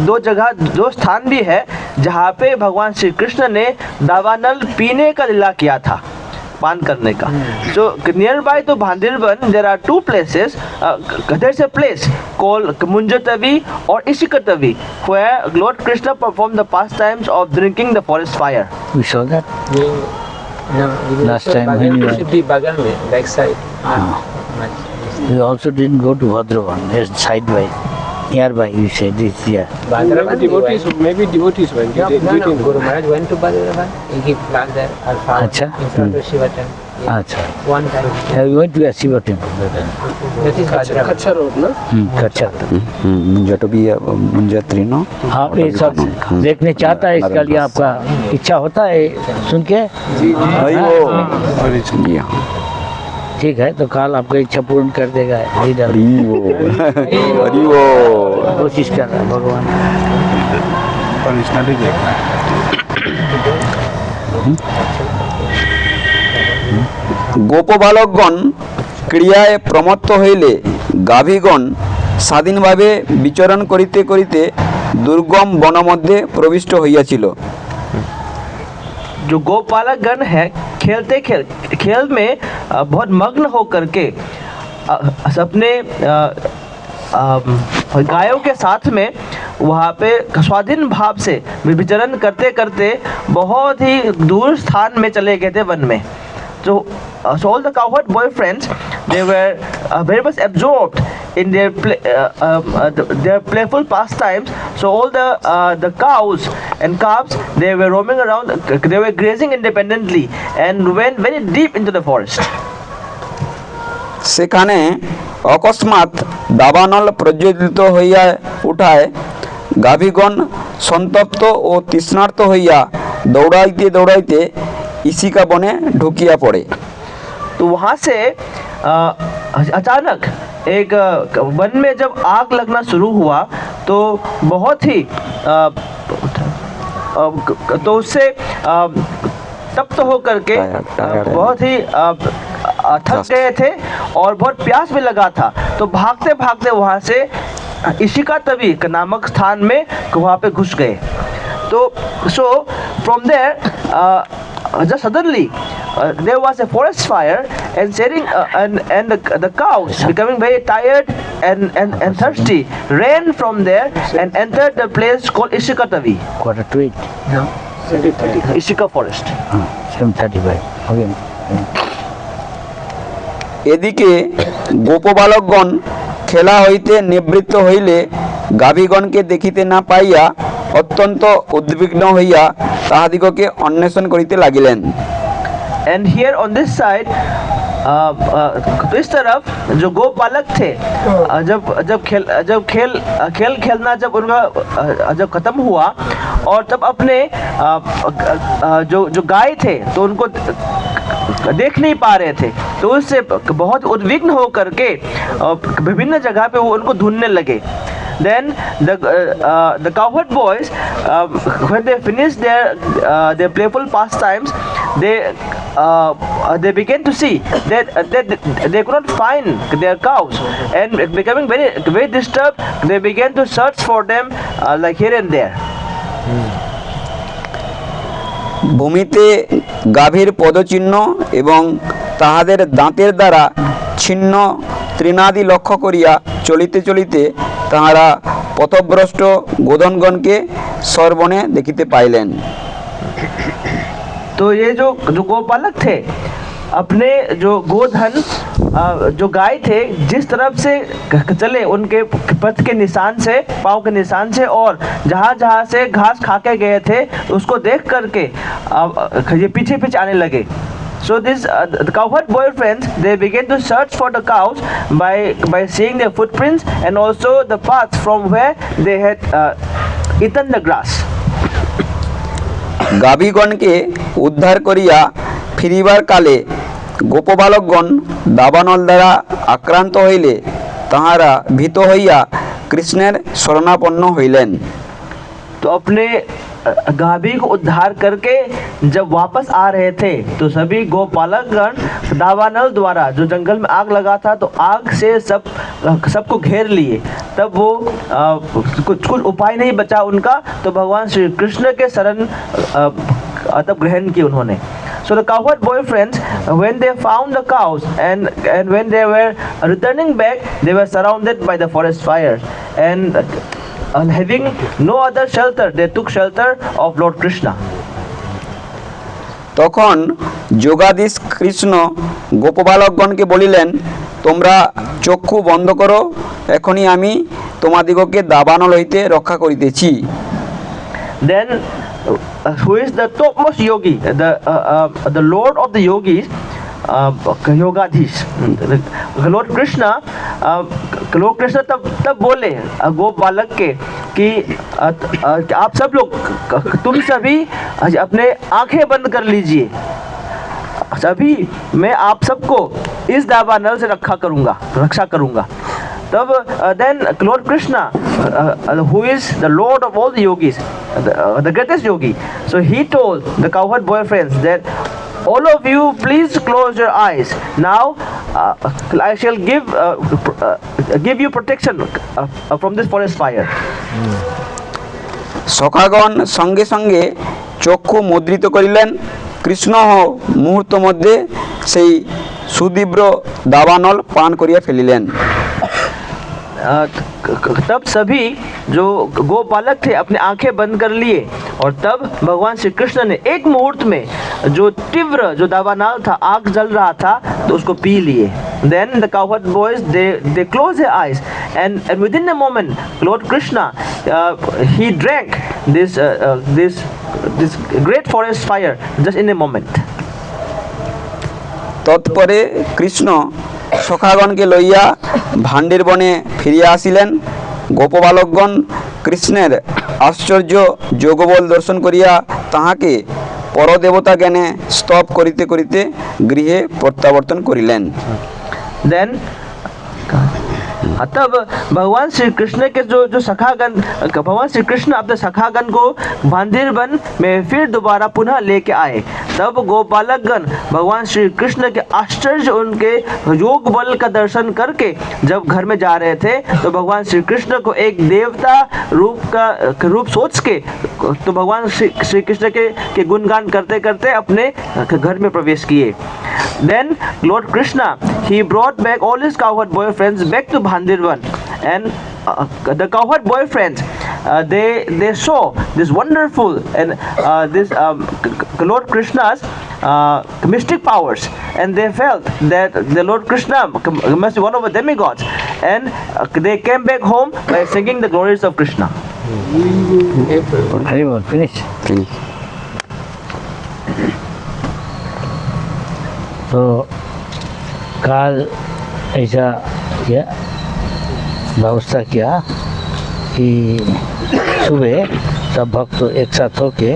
दो जगह दो स्थान भी है जहाँ पे भगवान श्री कृष्ण ने दावानल पीने का लीला किया था, पान करने का। So nearby to Bhandirban there are two places. There's a place called Munjatavi or Ishikatavi where Lord Krishna performed the pastimes of drinking the forest fire. We saw that No, Last time when you were- should be Bagan में back side. we also didn't go to Bhadravan, just sidewise, nearby. We said this year. Badravan Devotees, maybe devotees went. No, They no, didn't. Guru Maharaj went to Badravan. He planted there alfalfa Acha. in front of Shiva temple. Yeah. अच्छा, One time. we went to a Shiva temple. That is Badravan. Kacha road, no? कच्चा। মুঞ্জা টবি মুঞ্জা তৃণ हाँ, ये सब देखने चाहता है, इसका लिए आपका इच्छा होता है सुन के? जी हाँ। ठीक है, तो काल आपका इच्छा पूर्ण कर देगा लीडर। हरि बोल, हरि बोल। कोशिश कर रहा है भगवान। पर्सनली देखना है। গোপ বালকগণ ক্রিয়ায় প্রমত্ত হইলে গাভীগণ স্বাধীনভাবে বিচরণ করিতে করিতে দুর্গম বনমধ্যে প্রবিষ্ট হইয়াছিল। जो गोपालक गण है खेल में बहुत मग्न होकर के अपने गायों के साथ में वहाँ पे स्वाधीन भाव से विचरण करते करते बहुत ही दूर स्थान में चले गए थे वन में. So all the cowherd boyfriends, they were very much absorbed in their playful pastimes. So all the cows and calves, they were roaming around, they were grazing independently and went very deep into the forest. সেখানে অকস্মাৎ দাবানল প্রজ্বলিত হইয়া উঠায় গাভীগণ সন্তপ্ত ও তৃষ্ণার্ত হইয়া দৌড়াইতে দৌড়াইতে इशिका बने ढुकिया पड़े. तो वहाँ से अचानक एक वन में जब आग लगना शुरू हुआ तो बहुत ही तो उससे तप्त होकर के बहुत ही थक गए थे और बहुत प्यास भी लगा था. तो भागते भागते वहाँ से इशिका तवी नामक स्थान में वहाँ पे घुस गए. तो so from there just suddenly there was a forest fire and setting and the cows becoming very tired and thirsty ran from there and entered the place called Ishikatavi. Quarter to 8. No. Ishika forest. 7:35. Okay. এদিকে গোপবালকগণ খেলা হইতে নিবৃত্ত হইলে গাভীগণকে দেখিতে না পাইয়া অত্যন্ত উদ্বিগ্ন হইয়া তাহাদিগকে অন্বেষণ করিতে লাগিলেন. And here on this side तो इस तरफ जो गोपालक थे जब खेलना जब उनका जब खत्म हुआ और तब अपने जो गाय थे तो उनको देख नहीं पा रहे थे, तो उससे बहुत उद्विग्न हो करके विभिन्न जगह पे वो उनको ढूंढने लगे. Then the cowherd boys, when they finished their playful pastimes, they began to see that they could not find their cows, and becoming very disturbed, they began to search for them like here and there. ভূমিতে গাভীর পদচিহ্ন এবং তাহাদের দাঁতের দ্বারা ছিন্ন তৃণাদি লক্ষ্য করিয়া চলিতে চলিতে তাহারা পথভ্রষ্ট গোধনগণকে সর্বনে দেখিতে পাইলেন. तो ये जो गोपालक थे अपने जो गोधन जो गाय थे जिस तरफ से चले उनके पथ के निशान से, पाँव के निशान से, और जहाँ जहाँ से घास खा के गए थे उसको देख करके ये पीछे पीछे आने लगे. So this the cowherd boyfriends, they began to search for the cows by seeing their footprints and also the paths from where they had eaten the grass. গাভীগণকে উদ্ধার করিয়া ফিরিবার কালে গোপবালকগণ দাবানল দ্বারা আক্রান্ত হইলে তাহারা ভীত হইয়া কৃষ্ণের শরণাপন্ন হইলেন. तो अपने गाभी को उद्धार करके जब वापस आ रहे थे तो सभी गोपालकगण दावानल द्वारा, जो जंगल में आग लगा था तो आग से सबको घेर लिए. तब वो कुछ उपाय नहीं बचा उनका, तो भगवान श्री कृष्ण के शरण तब ग्रहण की उन्होंने. So the cowherd boyfriends, when they found the cows and when they were returning back, they were surrounded by the forest fire, and having no other shelter, they took shelter of Lord Krishna. তখন যোগাধীশ কৃষ্ণ গোপবালকগণকে বলিলেন, তোমরা চক্ষু বন্ধ করো, এখনই আমি তোমাদিগকে দাবানল হইতে রক্ষা করিতেছি. Then who is the topmost yogi, the Lord of the yogis, योगाधीश Lord Krishna तब बोले गोप बालक के कि आप सब लोग, तुम सभी अपने आंखें बंद कर लीजिए, सभी मैं आप सबको इस दावानल से रक्षा करूंगा. तब then Lord Krishna, who is the Lord of all the yogis, the greatest yogi, so he told the cowherd boyfriends that all of you please close your eyes. Now I shall give you protection from this forest fire. সখাগণ সঙ্গে সঙ্গে চক্ষু মুদ্রিত করিলেন. কৃষ্ণ মুহূর্ত মধ্যে সেই সুদীব্র দাবানল পান করিয়া ফেলিলেন. तब सभी जो गोपालक थे अपने आंखें बंद कर लिए और तब भगवान श्री कृष्ण ने एक मुहूर्त में जो तीव्र जो दावानल था, आग जल रहा था, तो उसको पी लिए. Then the cowherd boys they closed their eyes and within a moment Lord Krishna he drank this great forest fire just in a moment. তৎপরে Krishna সখাগণকে লইয়া ভান্ডের বনে ফিরিয়া আসিলেন। গোপবালকগণ কৃষ্ণের আশ্চর্য যোগবল দর্শন করিয়া তাহাকে পরদেবতা জ্ঞানে স্তব করিতে করিতে গৃহে প্রত্যাবর্তন করিলেন। Then तब भगवान श्री कृष्ण के जो सखागण, भगवान श्री कृष्ण अपने सखागण को भांडीर वन में फिर दोबारा पुनः लेके आए। तब गोपालकगण भगवान श्री कृष्ण के आश्चर्य उनके योग बल का दर्शन करके जब घर में जा रहे थे तो भगवान श्री कृष्ण को एक देवता रूप सोच के तो भगवान श्री कृष्ण के गुणगान करते करते अपने घर में प्रवेश किए. Then Lord Krishna he brought back all his cowherd boyfriends back to Bhandirvan, and the cowherd boyfriends they saw this wonderful and this Lord Krishna's mystic powers, and they felt that the Lord Krishna must be one of the demigods, and they came back home by singing the glories of Krishna. Finish. तो काल ऐसा किया, व्यवस्था किया कि सुबह सब भक्त एक साथ होके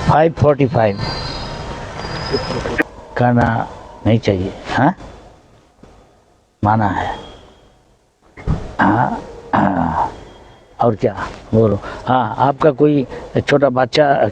5:45 करना नहीं चाहिए. हाँ, माना है. हाँ, और क्या बोलो. हाँ, आपका कोई छोटा बच्चा